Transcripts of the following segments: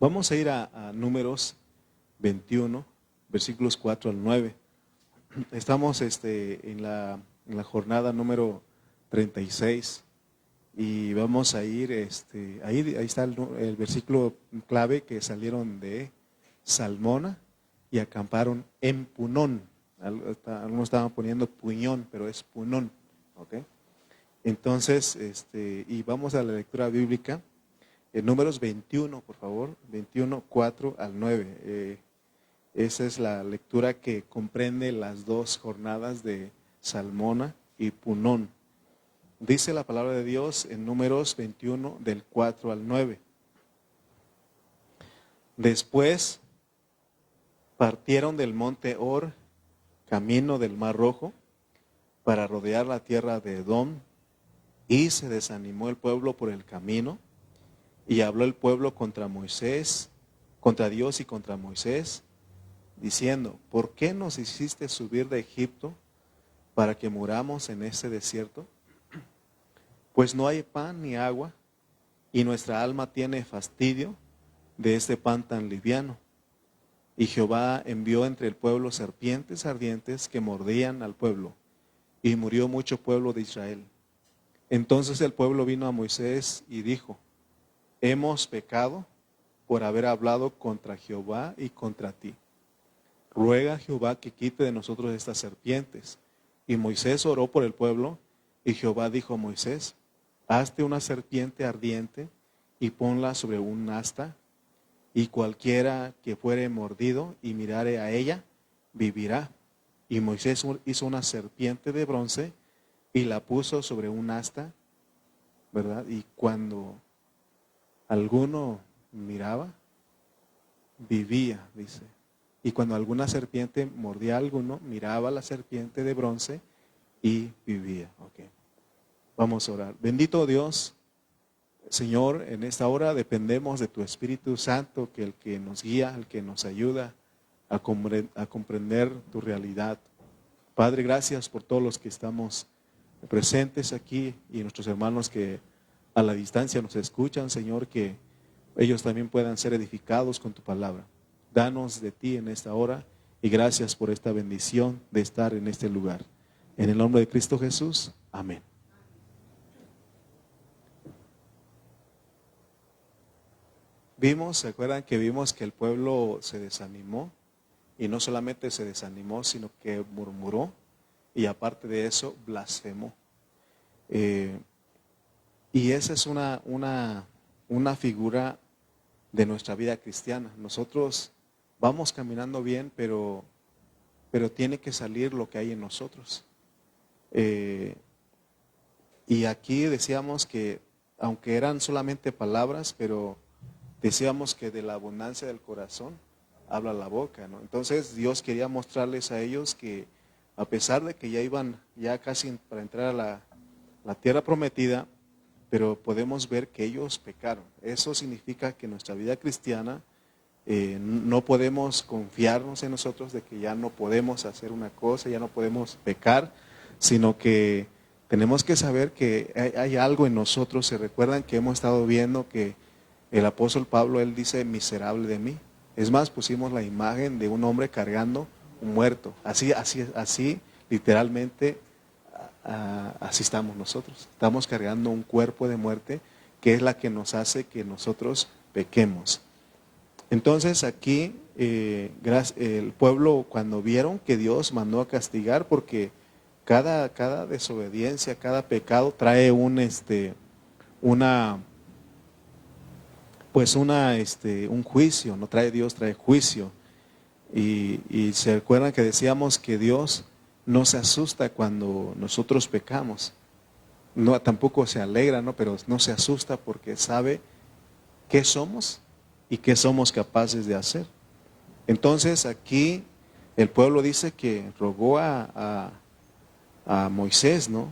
Vamos a ir a Números 21, versículos 4 al 9. Estamos en la jornada número 36 y vamos a ir, ahí está el versículo clave, que salieron de Salmona y acamparon en Punón. Algunos estaban poniendo Puñón, pero es Punón, ¿ok? Entonces, y vamos a la lectura bíblica. En Números 21, por favor, 21, 4 al 9. Esa es la lectura que comprende las dos jornadas de Salmona y Punón. Dice la palabra de Dios en Números 21, del 4 al 9. Después partieron del monte Hor, camino del Mar Rojo, para rodear la tierra de Edom, y se desanimó el pueblo por el camino. Y habló el pueblo contra Moisés, contra Dios y contra Moisés, diciendo: ¿por qué nos hiciste subir de Egipto para que muramos en este desierto? Pues no hay pan ni agua, y nuestra alma tiene fastidio de este pan tan liviano. Y Jehová envió entre el pueblo serpientes ardientes que mordían al pueblo, y murió mucho pueblo de Israel. Entonces el pueblo vino a Moisés y dijo: hemos pecado por haber hablado contra Jehová y contra ti. Ruega a Jehová que quite de nosotros estas serpientes. Y Moisés oró por el pueblo, y Jehová dijo a Moisés: hazte una serpiente ardiente y ponla sobre un asta, y cualquiera que fuere mordido y mirare a ella, vivirá. Y Moisés hizo una serpiente de bronce y la puso sobre un asta, ¿verdad? Y cuando alguno miraba, vivía, dice. Y cuando alguna serpiente mordía a alguno, miraba la serpiente de bronce y vivía. Okay. Vamos a orar. Bendito Dios, Señor, en esta hora dependemos de tu Espíritu Santo, que el que nos guía, el que nos ayuda a comprender tu realidad. Padre, gracias por todos los que estamos presentes aquí y nuestros hermanos que a la distancia nos escuchan, Señor, que ellos también puedan ser edificados con tu palabra. Danos de ti en esta hora y gracias por esta bendición de estar en este lugar. En el nombre de Cristo Jesús, amén. ¿Se acuerdan que vimos que el pueblo se desanimó? Y no solamente se desanimó, sino que murmuró y aparte de eso blasfemó. Y esa es una figura de nuestra vida cristiana. Nosotros vamos caminando bien, pero tiene que salir lo que hay en nosotros. Y aquí decíamos que, aunque eran solamente palabras, pero decíamos que de la abundancia del corazón habla la boca, ¿no? Entonces Dios quería mostrarles a ellos que, a pesar de que ya iban casi para entrar a la tierra prometida, pero podemos ver que ellos pecaron. Eso significa que nuestra vida cristiana no podemos confiarnos en nosotros de que ya no podemos hacer una cosa, ya no podemos pecar, sino que tenemos que saber que hay algo en nosotros. Se recuerdan que hemos estado viendo que el apóstol Pablo, él dice: miserable de mí. Es más, pusimos la imagen de un hombre cargando un muerto. Así literalmente. Así estamos nosotros. Estamos cargando un cuerpo de muerte, que es la que nos hace que nosotros pequemos. Entonces aquí el pueblo, cuando vieron que Dios mandó a castigar, porque cada desobediencia, cada pecado trae un juicio, no trae Dios, trae juicio. Y se recuerdan que decíamos que Dios no se asusta cuando nosotros pecamos. No, tampoco se alegra, ¿no? Pero no se asusta porque sabe qué somos y qué somos capaces de hacer. Entonces aquí el pueblo dice que rogó a Moisés, ¿no?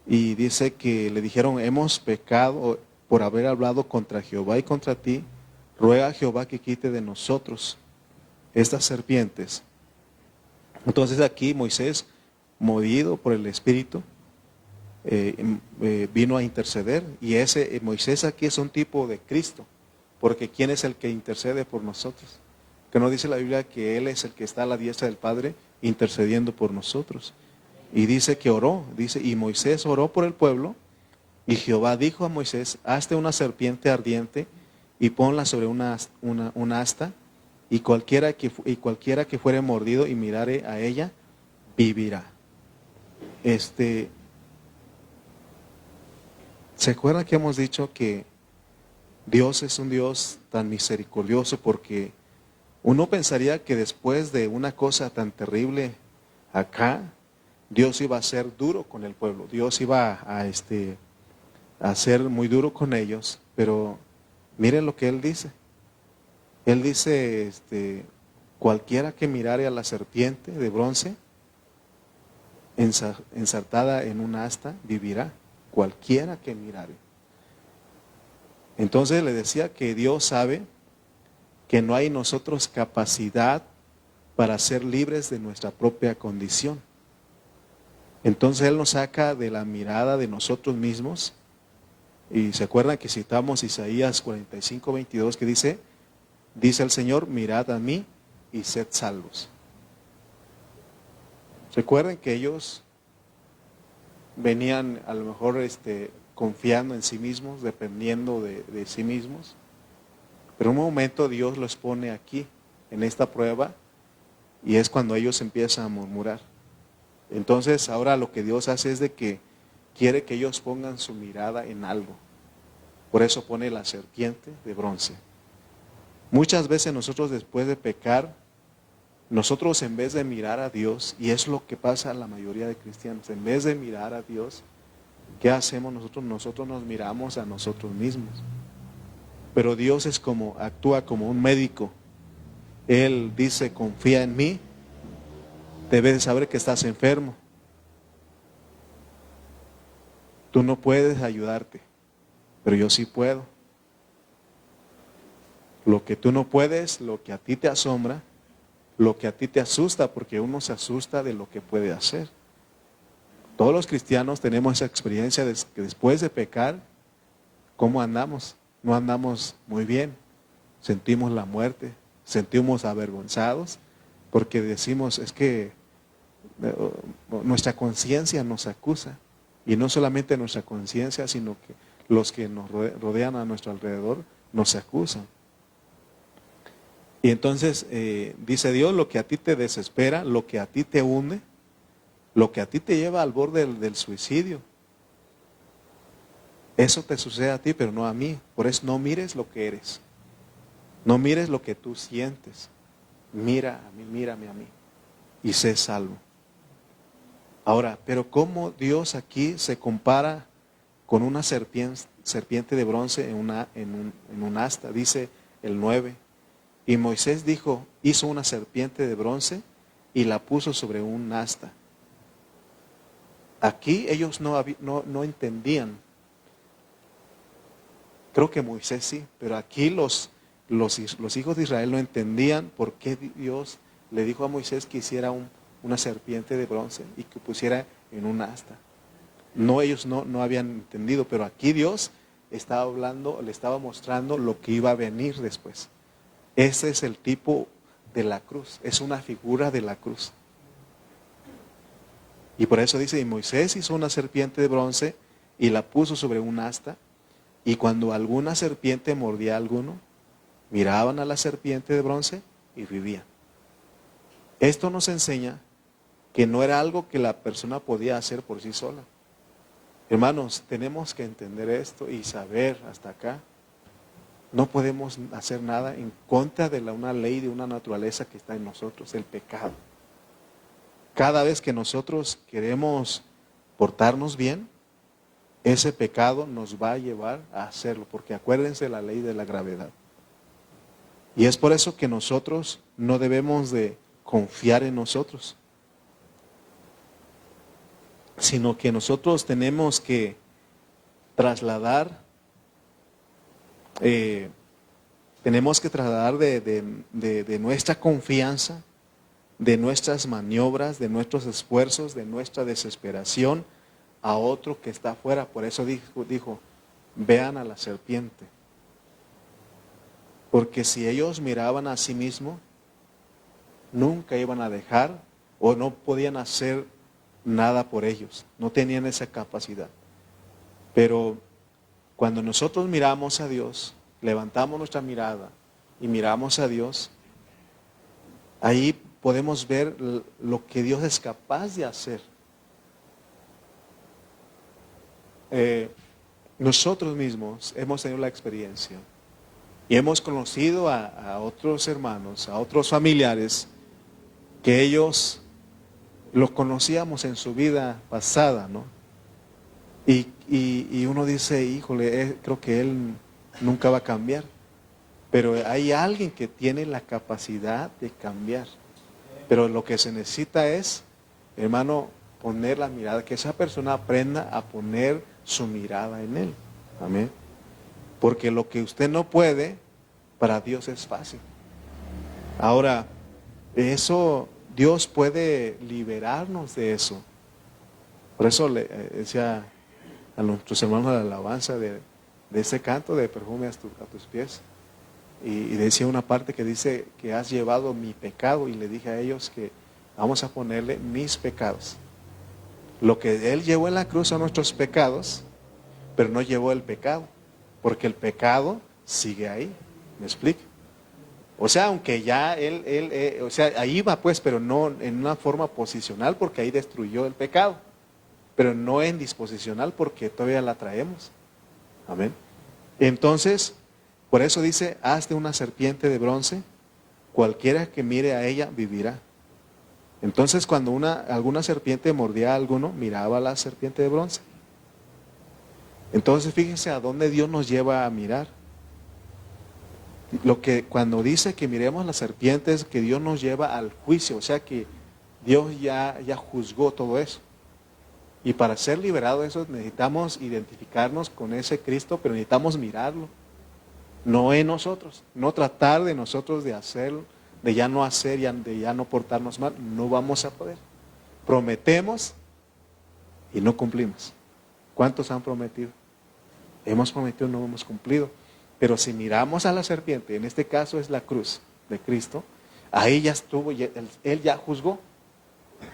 Y dice que le dijeron: hemos pecado por haber hablado contra Jehová y contra ti. Ruega a Jehová que quite de nosotros estas serpientes. Entonces aquí Moisés, movido por el Espíritu, vino a interceder. Y ese Moisés aquí es un tipo de Cristo. Porque ¿quién es el que intercede por nosotros? Que no dice la Biblia que Él es el que está a la diestra del Padre intercediendo por nosotros. Y dice que oró, dice, y Moisés oró por el pueblo, y Jehová dijo a Moisés, hazte una serpiente ardiente y ponla sobre una asta, y cualquiera que fuere mordido y mirare a ella, vivirá. ¿Se acuerdan que hemos dicho que Dios es un Dios tan misericordioso? Porque uno pensaría que después de una cosa tan terrible acá, Dios iba a ser duro con el pueblo, Dios iba a ser muy duro con ellos, pero miren lo que Él dice. Él dice, cualquiera que mirare a la serpiente de bronce ensartada en un asta, vivirá. Cualquiera que mirare. Entonces le decía que Dios sabe que no hay en nosotros capacidad para ser libres de nuestra propia condición. Entonces Él nos saca de la mirada de nosotros mismos. Y se acuerdan que citamos Isaías 45:22 que dice el Señor, mirad a mí y sed salvos. Recuerden que ellos venían a lo mejor confiando en sí mismos, dependiendo de sí mismos. Pero en un momento Dios los pone aquí, en esta prueba, y es cuando ellos empiezan a murmurar. Entonces ahora lo que Dios hace es de que quiere que ellos pongan su mirada en algo. Por eso pone la serpiente de bronce. Muchas veces nosotros después de pecar, nosotros en vez de mirar a Dios, y es lo que pasa a la mayoría de cristianos, en vez de mirar a Dios, ¿qué hacemos nosotros? Nosotros nos miramos a nosotros mismos. Pero Dios actúa como un médico. Él dice, confía en mí, debes de saber que estás enfermo. Tú no puedes ayudarte, pero yo sí puedo. Lo que tú no puedes, lo que a ti te asombra, lo que a ti te asusta, porque uno se asusta de lo que puede hacer. Todos los cristianos tenemos esa experiencia de que después de pecar, ¿cómo andamos? No andamos muy bien. Sentimos la muerte, sentimos avergonzados, porque decimos, es que nuestra conciencia nos acusa. Y no solamente nuestra conciencia, sino que los que nos rodean a nuestro alrededor nos acusan. Y entonces dice Dios, lo que a ti te desespera, lo que a ti te hunde, lo que a ti te lleva al borde del suicidio, eso te sucede a ti, pero no a mí. Por eso no mires lo que eres, no mires lo que tú sientes, mira a mí, mírame a mí y sé salvo. Ahora, pero ¿cómo Dios aquí se compara con una serpiente de bronce en un asta? Dice el 9. Y Moisés hizo una serpiente de bronce y la puso sobre un asta. Aquí ellos no entendían. Creo que Moisés sí, pero aquí los hijos de Israel no entendían por qué Dios le dijo a Moisés que hiciera una serpiente de bronce y que pusiera en un asta. No, ellos no habían entendido, pero aquí Dios estaba hablando, le estaba mostrando lo que iba a venir después. Ese es el tipo de la cruz, es una figura de la cruz. Y por eso dice, y Moisés hizo una serpiente de bronce y la puso sobre un asta, y cuando alguna serpiente mordía a alguno, miraban a la serpiente de bronce y vivían. Esto nos enseña que no era algo que la persona podía hacer por sí sola. Hermanos, tenemos que entender esto y saber hasta acá. No podemos hacer nada en contra de una ley, de una naturaleza que está en nosotros, el pecado. Cada vez que nosotros queremos portarnos bien, ese pecado nos va a llevar a hacerlo, porque acuérdense de la ley de la gravedad. Y es por eso que nosotros no debemos de confiar en nosotros, sino que nosotros tenemos que trasladar de nuestra confianza, de nuestras maniobras, de nuestros esfuerzos, de nuestra desesperación a otro que está afuera. Por eso dijo, vean a la serpiente. Porque si ellos miraban a sí mismos, nunca iban a dejar o no podían hacer nada por ellos. No tenían esa capacidad. Pero cuando nosotros miramos a Dios, levantamos nuestra mirada y miramos a Dios, ahí podemos ver lo que Dios es capaz de hacer. Nosotros mismos hemos tenido la experiencia y hemos conocido a otros hermanos, a otros familiares, que ellos los conocíamos en su vida pasada, ¿no? Y uno dice, híjole, creo que él nunca va a cambiar. Pero hay alguien que tiene la capacidad de cambiar. Pero lo que se necesita es, hermano, poner la mirada, que esa persona aprenda a poner su mirada en Él. Amén. Porque lo que usted no puede, para Dios es fácil. Ahora, eso, Dios puede liberarnos de eso. Por eso le decía a nuestros hermanos de la alabanza de ese canto de perfume a tus pies. Y decía una parte que dice que has llevado mi pecado, y le dije a ellos que vamos a ponerle mis pecados. Lo que Él llevó en la cruz son nuestros pecados, pero no llevó el pecado, porque el pecado sigue ahí. ¿Me explico? O sea, aunque ya o sea, ahí va pues, pero no en una forma posicional, porque ahí destruyó el pecado, pero no en disposicional, porque todavía la traemos. Amén. Entonces, por eso dice, hazte una serpiente de bronce, cualquiera que mire a ella vivirá. Entonces, cuando alguna serpiente mordía a alguno, miraba a la serpiente de bronce. Entonces, fíjense a dónde Dios nos lleva a mirar. Cuando dice que miremos las serpientes, que Dios nos lleva al juicio, o sea que Dios ya juzgó todo eso. Y para ser liberados de eso necesitamos identificarnos con ese Cristo, pero necesitamos mirarlo. No en nosotros, no tratar de nosotros de hacerlo, de ya no hacer, de ya no portarnos mal, no vamos a poder. Prometemos y no cumplimos. ¿Cuántos han prometido? Hemos prometido y no hemos cumplido. Pero si miramos a la serpiente, en este caso es la cruz de Cristo, ahí ya estuvo, Él ya juzgó.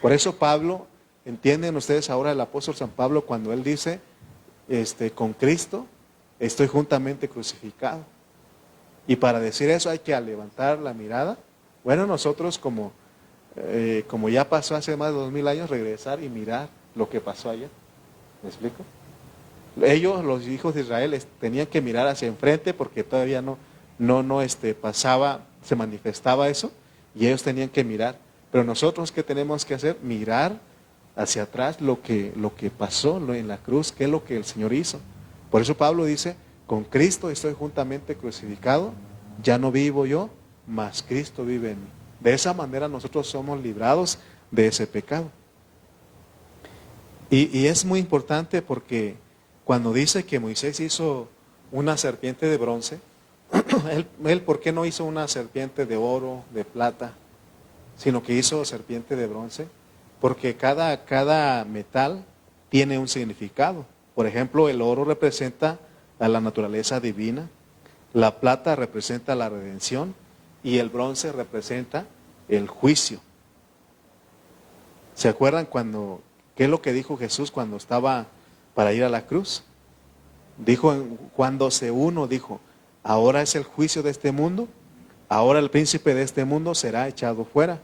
Por eso Pablo, entienden ustedes ahora el apóstol San Pablo cuando él dice, con Cristo estoy juntamente crucificado. Y para decir eso hay que levantar la mirada. Bueno, nosotros como ya pasó hace más de 2000 años, regresar y mirar lo que pasó ayer. ¿Me explico? Ellos, los hijos de Israel, tenían que mirar hacia enfrente porque todavía no pasaba, se manifestaba eso, y ellos tenían que mirar. Pero nosotros, ¿qué tenemos que hacer? Mirar hacia atrás lo que pasó en la cruz, qué es lo que el Señor hizo. Por eso Pablo dice, con Cristo estoy juntamente crucificado, ya no vivo yo, mas Cristo vive en mí. De esa manera nosotros somos librados de ese pecado. Y es muy importante porque cuando dice que Moisés hizo una serpiente de bronce, él ¿por qué no hizo una serpiente de oro, de plata, sino que hizo serpiente de bronce? Porque cada metal tiene un significado. Por ejemplo, el oro representa a la naturaleza divina, la plata representa la redención y el bronce representa el juicio. ¿Se acuerdan qué es lo que dijo Jesús cuando estaba para ir a la cruz? Dijo, cuando se uno, dijo, ahora es el juicio de este mundo, ahora el príncipe de este mundo será echado fuera.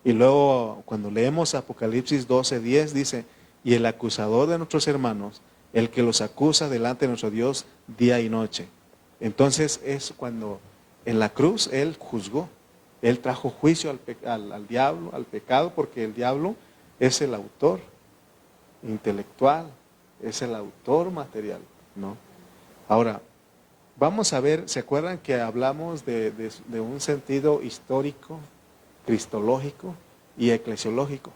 Y luego cuando leemos Apocalipsis 12:10 dice, y el acusador de nuestros hermanos, el que los acusa delante de nuestro Dios día y noche. Entonces es cuando en la cruz Él juzgó, Él trajo juicio al diablo, al pecado, porque el diablo es el autor intelectual, es el autor material, ¿no? Ahora, vamos a ver, ¿se acuerdan que hablamos de un sentido histórico, cristológico y eclesiológico?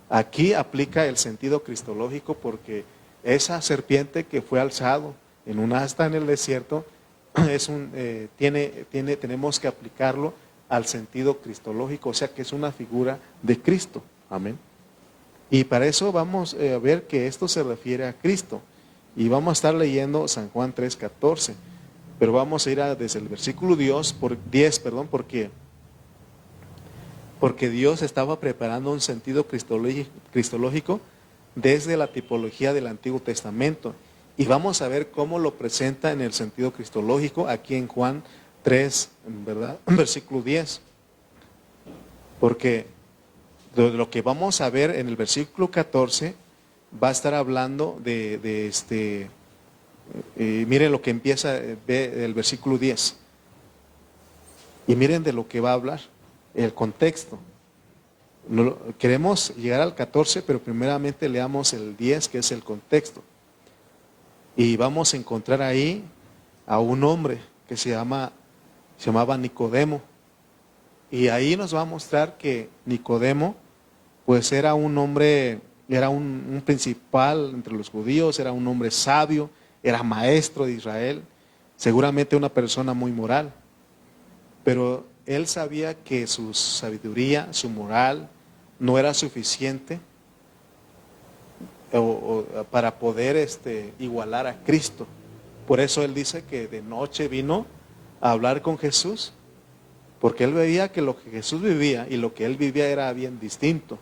Aquí aplica el sentido cristológico porque esa serpiente que fue alzado en un asta en el desierto tenemos que aplicarlo al sentido cristológico, o sea que es una figura de Cristo. Amén. Y para eso vamos a ver que esto se refiere a Cristo. Y vamos a estar leyendo San Juan 3:14. Pero vamos a ir desde el versículo 10, porque Dios estaba preparando un sentido cristológico desde la tipología del Antiguo Testamento. Y vamos a ver cómo lo presenta en el sentido cristológico aquí en Juan 3, ¿verdad? Versículo 10. Porque de lo que vamos a ver en el versículo 14 va a estar hablando miren lo que empieza el versículo 10. Y miren de lo que va a hablar, el contexto. Queremos llegar al 14, pero primeramente leamos el 10, que es el contexto. Y vamos a encontrar ahí a un hombre que se llamaba Nicodemo. Y ahí nos va a mostrar que Nicodemo, pues era un hombre, era un principal entre los judíos, era un hombre sabio, era maestro de Israel, seguramente una persona muy moral. Pero él sabía que su sabiduría, su moral, no era suficiente para poder igualar a Cristo. Por eso él dice que de noche vino a hablar con Jesús, porque él veía que lo que Jesús vivía y lo que él vivía era bien distinto.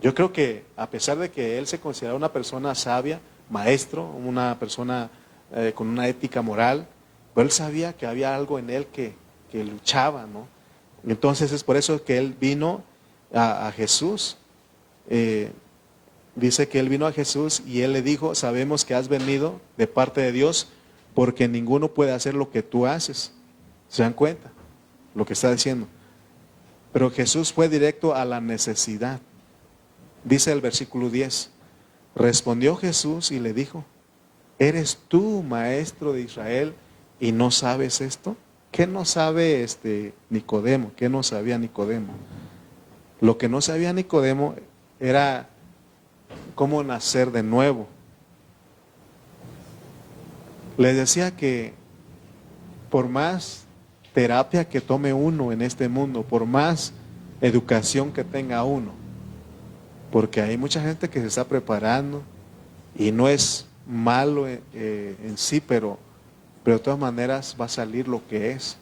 Yo creo que a pesar de que él se consideraba una persona sabia, maestro, una persona con una ética moral, pero él sabía que había algo en él que luchaba, ¿no? Entonces es por eso que él vino a Jesús. Dice que él vino a Jesús y él le dijo: sabemos que has venido de parte de Dios, porque ninguno puede hacer lo que tú haces. ¿Se dan cuenta lo que está diciendo? Pero Jesús fue directo a la necesidad. Dice el versículo 10: respondió Jesús y le dijo: ¿eres tú maestro de Israel y no sabes esto? ¿Qué no sabe Nicodemo? ¿Qué no sabía Nicodemo? Lo que no sabía Nicodemo era cómo nacer de nuevo. Les decía que por más terapia que tome uno en este mundo, por más educación que tenga uno, porque hay mucha gente que se está preparando y no es malo en sí, pero de todas maneras va a salir lo que es.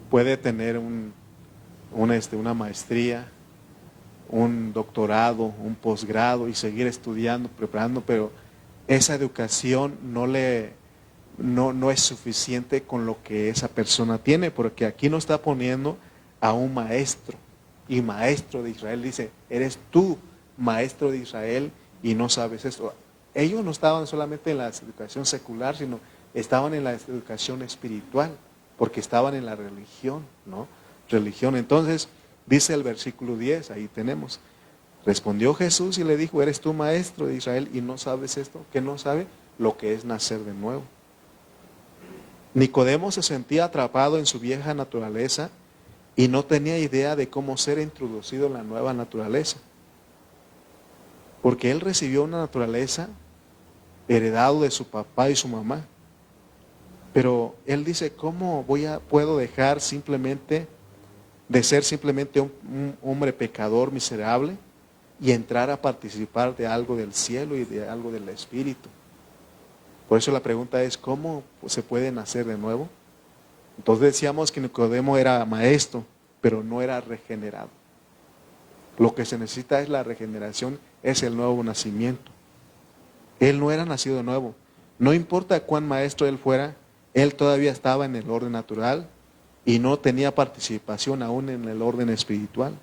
Puede tener una maestría, un doctorado, un posgrado y seguir estudiando, preparando, pero esa educación no es suficiente con lo que esa persona tiene, porque aquí nos está poniendo a un maestro, y maestro de Israel. Dice: eres tú maestro de Israel y no sabes esto. Ellos no estaban solamente en la educación secular, sino estaban en la educación espiritual, porque estaban en la religión, ¿no? Religión. Entonces, dice el versículo 10, ahí tenemos: respondió Jesús y le dijo: ¿eres tú maestro de Israel y no sabes esto? ¿Qué no sabe? Lo que es nacer de nuevo. Nicodemo se sentía atrapado en su vieja naturaleza y no tenía idea de cómo ser introducido en la nueva naturaleza. Porque él recibió una naturaleza heredado de su papá y su mamá. Pero él dice: ¿cómo puedo dejar de ser simplemente un hombre pecador miserable y entrar a participar de algo del cielo y de algo del Espíritu? Por eso la pregunta es: ¿cómo se puede nacer de nuevo? Entonces decíamos que Nicodemo era maestro, pero no era regenerado. Lo que se necesita es la regeneración, es el nuevo nacimiento. Él no era nacido de nuevo. No importa cuán maestro él fuera, él todavía estaba en el orden natural y no tenía participación aún en el orden espiritual.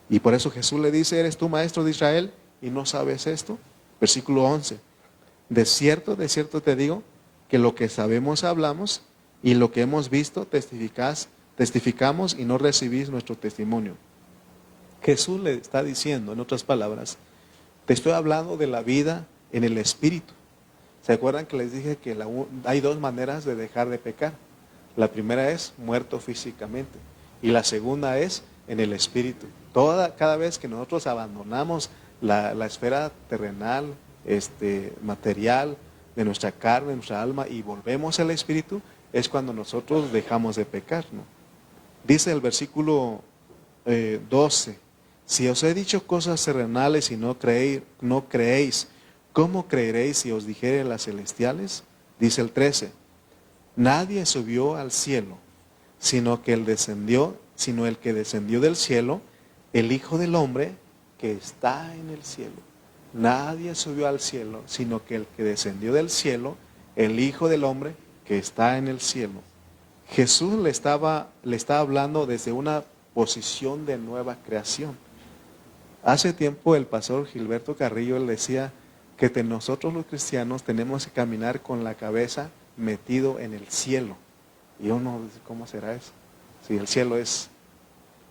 Y por eso Jesús le dice: ¿eres tú maestro de Israel y no sabes esto? Versículo 11. De cierto te digo, que lo que sabemos hablamos, y lo que hemos visto testificamos, y no recibís nuestro testimonio. Jesús le está diciendo, en otras palabras: te estoy hablando de la vida en el Espíritu. ¿Se acuerdan que les dije que hay dos maneras de dejar de pecar? La primera es muerto físicamente, y la segunda es en el Espíritu. Cada vez que nosotros abandonamos la esfera terrenal, material de nuestra carne, de nuestra alma, y volvemos al Espíritu, es cuando nosotros dejamos de pecar, ¿no? Dice el versículo 12: si os he dicho cosas terrenales y no creéis, ¿cómo creeréis si os dijere las celestiales? Dice el 13, nadie subió al cielo, sino el que descendió del cielo, el Hijo del Hombre que está en el cielo. Nadie subió al cielo, sino que el que descendió del cielo, el Hijo del Hombre que está en el cielo. Jesús le estaba hablando desde una posición de nueva creación. Hace tiempo el pastor Gilberto Carrillo le decía que nosotros los cristianos tenemos que caminar con la cabeza metido en el cielo. Y uno dice, ¿cómo será eso? Si el cielo es...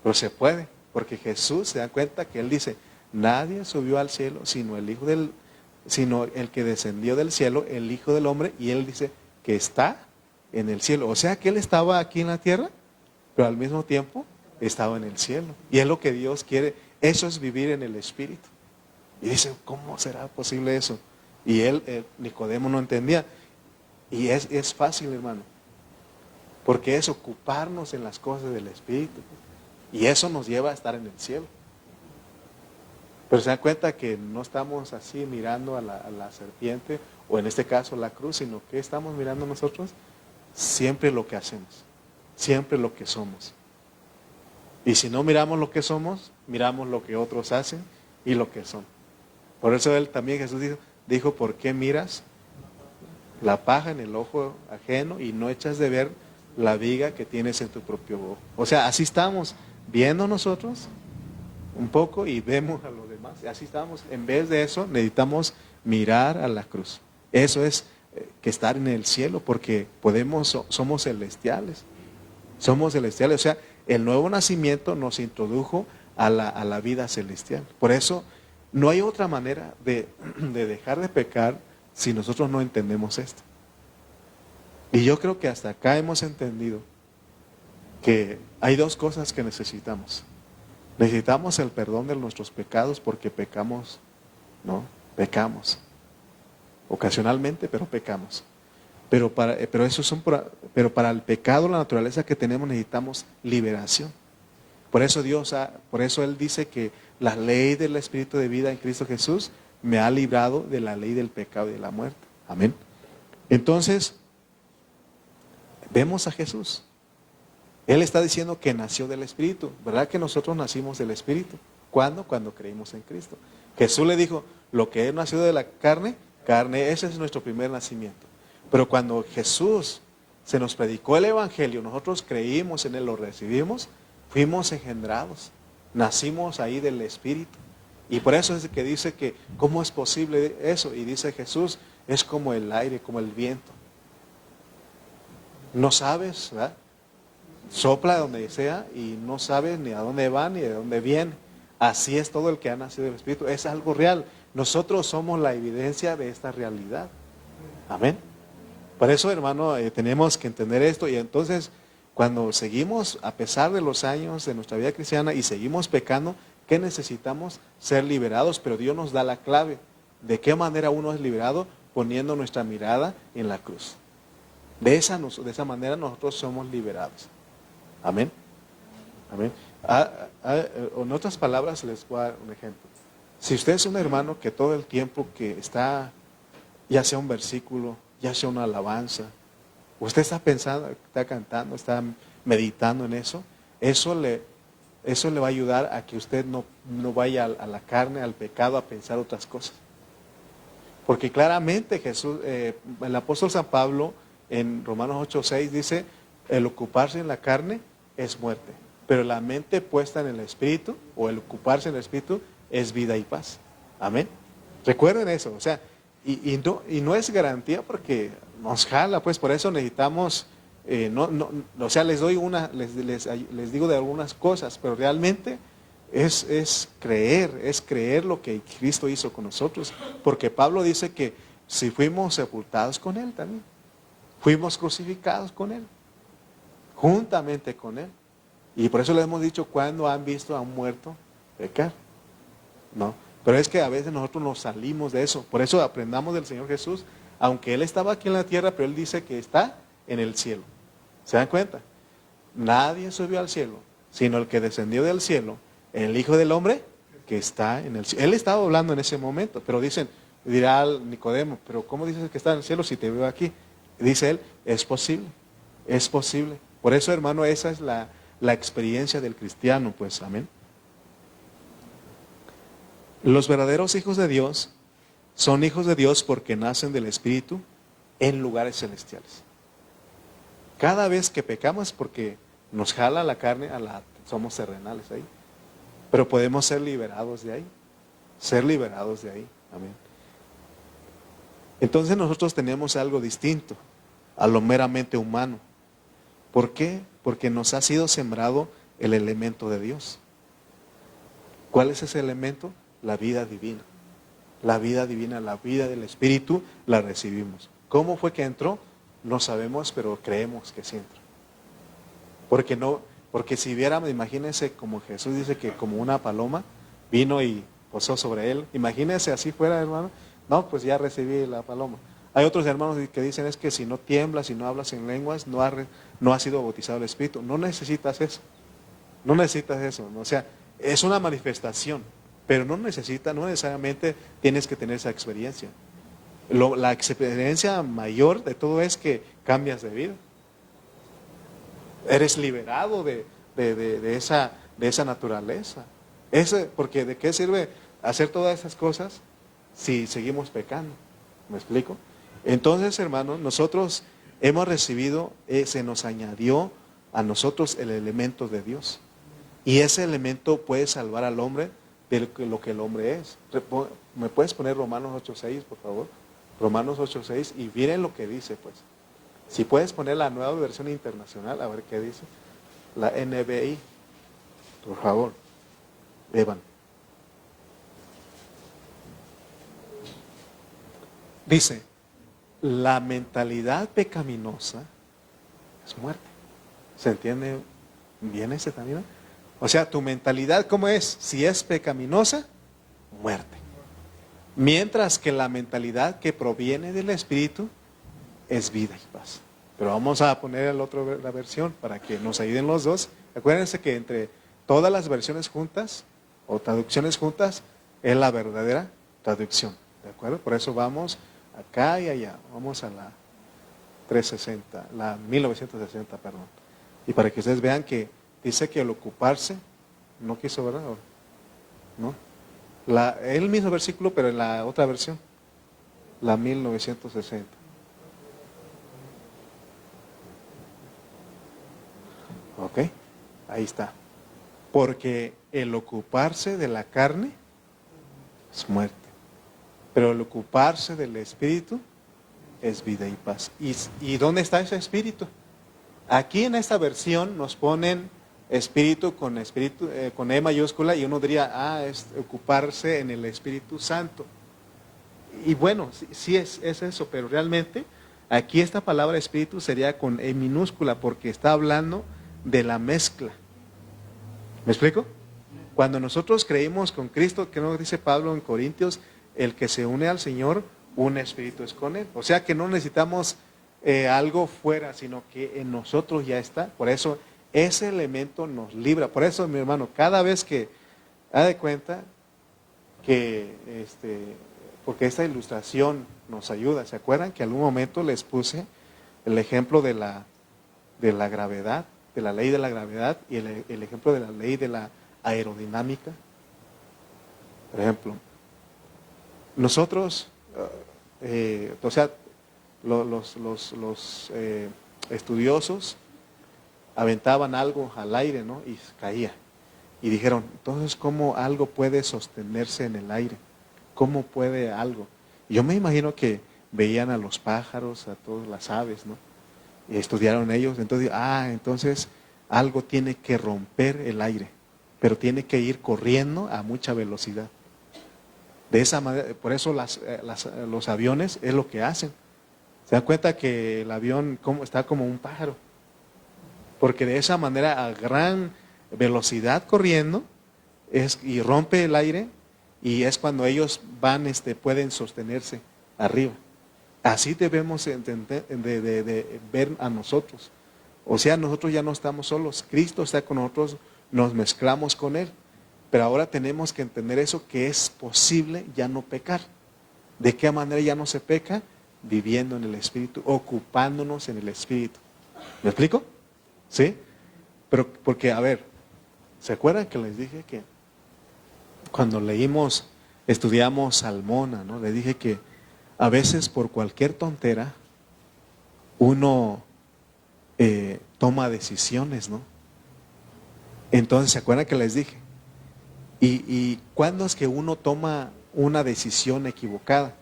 Pero se puede, porque Jesús se da cuenta que Él dice, nadie subió al cielo sino el que descendió del cielo, el Hijo del Hombre, y Él dice que está en el cielo. O sea que Él estaba aquí en la tierra, pero al mismo tiempo estaba en el cielo. Y es lo que Dios quiere. Eso es vivir en el Espíritu. Y dice, ¿cómo será posible eso? Y Nicodemo no entendía. Y es fácil, hermano. Porque es ocuparnos en las cosas del Espíritu. Y eso nos lleva a estar en el cielo. Pero se dan cuenta que no estamos así mirando a la serpiente, o en este caso la cruz, sino que estamos mirando nosotros siempre lo que hacemos, siempre lo que somos. Y si no miramos lo que somos, miramos lo que otros hacen y lo que son. Por eso también Jesús dijo, ¿por qué miras la paja en el ojo ajeno y no echas de ver la viga que tienes en tu propio ojo? O sea, así estamos viendo nosotros un poco y vemos a los demás. Así estamos. En vez de eso, necesitamos mirar a la cruz. Eso es que estar en el cielo, porque somos celestiales. Somos celestiales. O sea, el nuevo nacimiento nos introdujo a la vida celestial. Por eso, no hay otra manera de dejar de pecar si nosotros no entendemos esto. Y yo creo que hasta acá hemos entendido que hay dos cosas que necesitamos. Necesitamos el perdón de nuestros pecados porque pecamos, ¿no? Pecamos. Ocasionalmente, pero pecamos. Pero para el pecado, la naturaleza que tenemos, necesitamos liberación. Por eso Él dice que la ley del Espíritu de vida en Cristo Jesús me ha librado de la ley del pecado y de la muerte. Amén. Entonces, vemos a Jesús. Él está diciendo que nació del Espíritu. ¿Verdad que nosotros nacimos del Espíritu? ¿Cuándo? Cuando creímos en Cristo. Jesús le dijo, lo que es nacido de la carne, ese es nuestro primer nacimiento. Pero cuando Jesús se nos predicó el Evangelio, nosotros creímos en Él, lo recibimos, fuimos engendrados, nacimos ahí del Espíritu. Y por eso es que dice que, ¿cómo es posible eso? Y dice Jesús, es como el aire, como el viento. No sabes, ¿verdad? Sopla donde sea y no sabes ni a dónde va ni de dónde viene. Así es todo el que ha nacido del Espíritu. Es algo real. Nosotros somos la evidencia de esta realidad. Amén. Por eso, hermano, tenemos que entender esto. Y entonces, cuando seguimos, a pesar de los años de nuestra vida cristiana y seguimos pecando, ¿qué necesitamos? Ser liberados. Pero Dios nos da la clave. ¿De qué manera uno es liberado? Poniendo nuestra mirada en la cruz. De esa manera nosotros somos liberados. Amén. Amén. En otras palabras, les voy a dar un ejemplo. Si usted es un hermano que todo el tiempo que está, ya sea un versículo, ya sea una alabanza, usted está pensando, está cantando, está meditando en eso, eso le va a ayudar a que usted no vaya a la carne, al pecado, a pensar otras cosas. Porque claramente Jesús, el apóstol San Pablo, en Romanos 8:6 dice, el ocuparse en la carne es muerte, pero la mente puesta en el Espíritu, o el ocuparse en el Espíritu, es vida y paz. Amén. Recuerden eso, o sea, y no es garantía porque nos jala, pues por eso necesitamos, o sea, les digo de algunas cosas, pero realmente es creer lo que Cristo hizo con nosotros, porque Pablo dice que si fuimos sepultados con Él también, fuimos crucificados con Él, juntamente con Él. Y por eso le hemos dicho, ¿cuándo han visto a un muerto pecar? No, pero es que a veces nosotros nos salimos de eso. Por eso aprendamos del Señor Jesús, aunque Él estaba aquí en la tierra, pero Él dice que está en el cielo. ¿Se dan cuenta? Nadie subió al cielo, sino el que descendió del cielo, el Hijo del Hombre que está en el cielo. Él estaba hablando en ese momento, pero dirá Nicodemo, pero ¿cómo dices que está en el cielo si te veo aquí? Dice él, es posible, es posible. Por eso, hermano, esa es la experiencia del cristiano, pues, amén. Los verdaderos hijos de Dios son hijos de Dios porque nacen del Espíritu en lugares celestiales. Cada vez que pecamos porque nos jala la carne, somos terrenales ahí. Pero podemos ser liberados de ahí. Ser liberados de ahí. Amén. Entonces nosotros tenemos algo distinto a lo meramente humano. ¿Por qué? Porque nos ha sido sembrado el elemento de Dios. ¿Cuál es ese elemento? La vida divina. La vida divina, la vida del Espíritu, la recibimos. ¿Cómo fue que entró? No sabemos, pero creemos que sí entró. Porque si viéramos, imagínense como Jesús dice que como una paloma vino y posó sobre él. Imagínense así fuera, hermano. No, pues ya recibí la paloma. Hay otros hermanos que dicen es que si no tiemblas, si no hablas en lenguas, no ha sido bautizado el Espíritu. No necesitas eso. No necesitas eso. O sea, es una manifestación, pero no necesariamente tienes que tener esa experiencia. La experiencia mayor de todo es que cambias de vida. Eres liberado de esa naturaleza. Porque ¿de qué sirve hacer todas esas cosas si seguimos pecando? ¿Me explico? Entonces, hermanos, nosotros hemos recibido, se nos añadió a nosotros el elemento de Dios. Y ese elemento puede salvar al hombre de lo que el hombre es. ¿Me puedes poner Romanos 8:6, por favor? Romanos 8:6, y miren lo que dice, pues. Si puedes poner la nueva versión internacional, a ver qué dice. La NBI, por favor. Evan. Dice, la mentalidad pecaminosa es muerte. ¿Se entiende bien ese también? O sea, tu mentalidad, ¿cómo es? Si es pecaminosa, muerte. Mientras que la mentalidad que proviene del Espíritu es vida y paz. Pero vamos a poner la versión para que nos ayuden los dos. Acuérdense que entre todas las versiones juntas o traducciones juntas es la verdadera traducción. ¿De acuerdo? Por eso vamos acá y allá. Vamos a la 360, la 1960, perdón. Y para que ustedes vean que dice que el ocuparse, no quiso, ¿verdad? ¿No? El mismo versículo, pero en la otra versión, la 1960. Ok, ahí está. Porque el ocuparse de la carne es muerte, pero el ocuparse del Espíritu es vida y paz. ¿Y dónde está ese Espíritu? Aquí en esta versión nos ponen Espíritu con E mayúscula y uno diría, es ocuparse en el Espíritu Santo. Y bueno, sí es eso, pero realmente aquí esta palabra Espíritu sería con E minúscula porque está hablando de la mezcla. ¿Me explico? Cuando nosotros creímos con Cristo, que nos dice Pablo en Corintios, el que se une al Señor, un espíritu es con Él. O sea que no necesitamos algo fuera, sino que en nosotros ya está. Por eso ese elemento nos libra. Por eso, mi hermano, cada vez que da de cuenta que, porque esta ilustración nos ayuda. ¿Se acuerdan que en algún momento les puse el ejemplo de la gravedad? De la ley de la gravedad y el ejemplo de la ley de la aerodinámica. Por ejemplo, nosotros, o sea, los estudiosos aventaban algo al aire, ¿no? Y caía. Y dijeron, entonces, ¿cómo algo puede sostenerse en el aire? ¿Cómo puede algo? Y yo me imagino que veían a los pájaros, a todas las aves, ¿no? Y estudiaron ellos, entonces algo tiene que romper el aire, pero tiene que ir corriendo a mucha velocidad. De esa manera, por eso los aviones es lo que hacen. Se dan cuenta que el avión está como un pájaro, porque de esa manera a gran velocidad corriendo y rompe el aire y es cuando ellos pueden sostenerse arriba. Así debemos entender, de ver a nosotros. O sea, nosotros ya no estamos solos. Cristo está con nosotros, nos mezclamos con Él. Pero ahora tenemos que entender eso, que es posible ya no pecar. ¿De qué manera ya no se peca? viviendo en el Espíritu, ocupándonos en el Espíritu. ¿Me explico? ¿Sí? Pero porque, a ver, ¿se acuerdan que les dije que cuando estudiamos Salmona, ¿no? Les dije que a veces por cualquier tontera uno toma decisiones, ¿no? Entonces, ¿se acuerdan que les dije? ¿Y cuándo es que uno toma una decisión equivocada?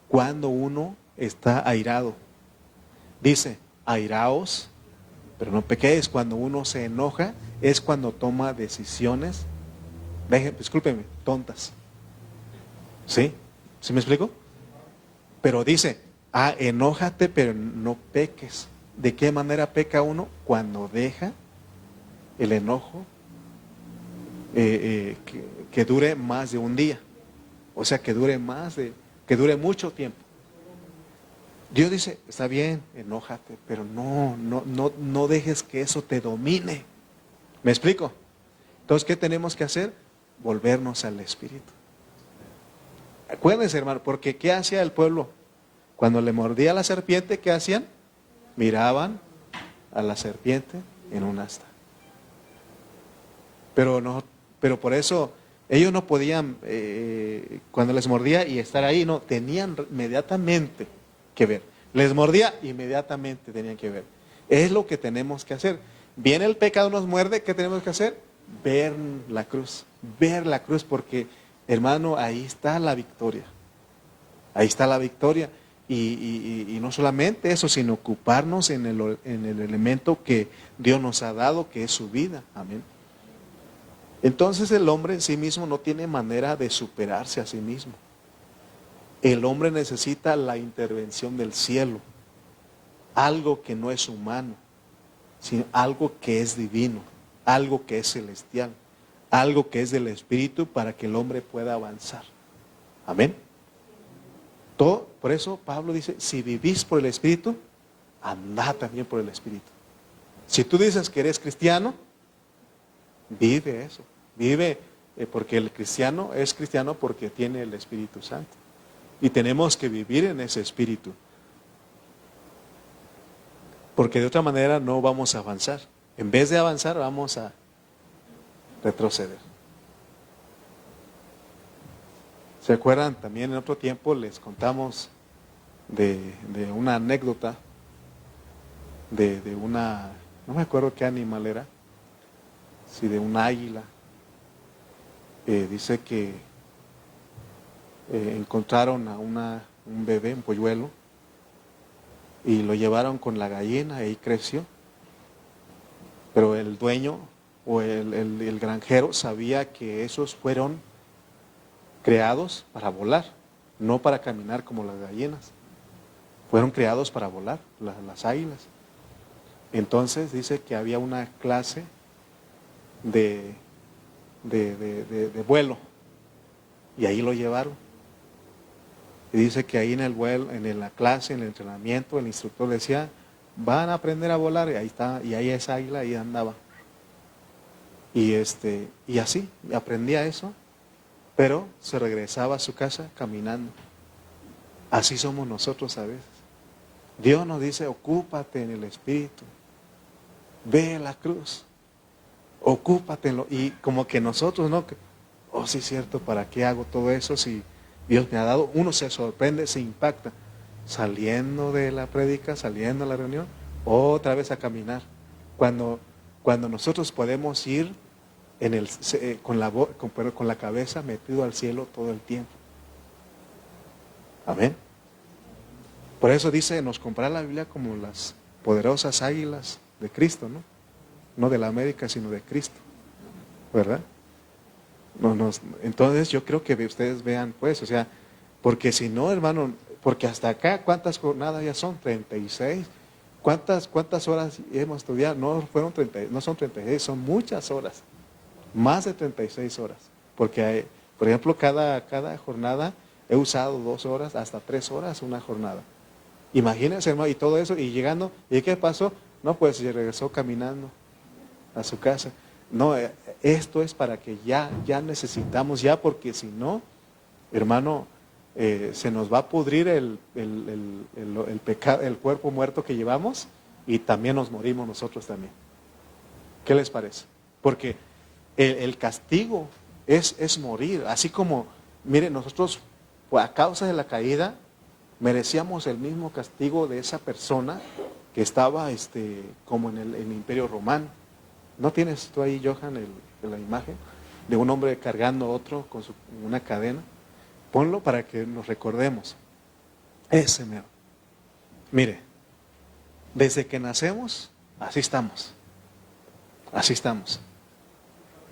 Cuando uno está airado. Dice, airaos, pero no pequéis. Cuando uno se enoja, es cuando toma decisiones, discúlpeme, tontas. ¿Sí? ¿Sí me explico? Pero dice, enójate, pero no peques. ¿De qué manera peca uno? Cuando deja el enojo que dure más de un día. O sea, que dure mucho tiempo. Dios dice, está bien, enójate, pero no dejes que eso te domine. ¿Me explico? Entonces, ¿qué tenemos que hacer? Volvernos al Espíritu. Acuérdense, hermano, porque ¿qué hacía el pueblo? Cuando le mordía a la serpiente, ¿qué hacían? Miraban a la serpiente en un asta. Pero por eso ellos no podían, cuando les mordía y estar ahí, no, tenían inmediatamente que ver. Les mordía, inmediatamente tenían que ver. Es lo que tenemos que hacer. Viene el pecado, nos muerde, ¿qué tenemos que hacer? Ver la cruz, porque, hermano, ahí está la victoria. Ahí está la victoria. Y no solamente eso, sino ocuparnos en el elemento que Dios nos ha dado, que es su vida. Amén. Entonces el hombre en sí mismo no tiene manera de superarse a sí mismo. El hombre necesita la intervención del cielo, algo que no es humano, sino algo que es divino, algo que es celestial, algo que es del Espíritu para que el hombre pueda avanzar. Amén. Por eso Pablo dice, si vivís por el Espíritu, andad también por el Espíritu. Si tú dices que eres cristiano, vive eso, vive, porque el cristiano es cristiano porque tiene el Espíritu Santo. Y tenemos que vivir en ese Espíritu. Porque de otra manera no vamos a avanzar. En vez de avanzar, vamos a retroceder. ¿Se acuerdan? También en otro tiempo les contamos de una anécdota de una, no me acuerdo qué animal era, si de un águila. Dice que encontraron a un bebé, un polluelo, y lo llevaron con la gallina, y ahí creció. Pero el dueño o el granjero sabía que esos fueron creados para volar, no para caminar como las gallinas. Fueron creados para volar, las águilas. Entonces dice que había una clase de vuelo, y ahí lo llevaron. Y dice que ahí en el vuelo, en la clase, en el entrenamiento, el instructor decía, van a aprender a volar, y ahí está, y ahí esa águila ahí andaba. Y así, aprendía eso, pero se regresaba a su casa caminando. Así somos nosotros a veces. Dios nos dice, ocúpate en el Espíritu, ve la cruz, ocúpate y como que nosotros, ¿no? Sí es cierto, ¿para qué hago todo eso si Dios me ha dado? Uno se sorprende, se impacta, saliendo de la prédica, saliendo de la reunión, otra vez a caminar. Cuando nosotros podemos ir con la cabeza metido al cielo todo el tiempo. Amén. Por eso dice, nos compara la Biblia como las poderosas águilas de Cristo, ¿no? No de la América, sino de Cristo. ¿Verdad? Entonces yo creo que ustedes vean, pues, o sea, porque si no, hermano, porque hasta acá, ¿cuántas jornadas ya son? 36. ¿Cuántas horas hemos estudiado? No son 36, son muchas horas. Más de 36 horas. Porque, por ejemplo, cada jornada he usado 2 horas, hasta 3 horas una jornada. Imagínense, hermano, y todo eso, y llegando, ¿y qué pasó? No, pues se regresó caminando a su casa. No, esto es para que ya necesitamos, porque si no, hermano, se nos va a pudrir el pecado, el cuerpo muerto que llevamos, y también nos morimos nosotros también. ¿Qué les parece? Porque el castigo es morir. Así como, miren, nosotros pues, a causa de la caída merecíamos el mismo castigo de esa persona que estaba como en el Imperio Romano. ¿No tienes tú ahí, Johan, la imagen de un hombre cargando a otro con una cadena? Ponlo para que nos recordemos. Ese mero. Mire, desde que nacemos, así estamos. Así estamos.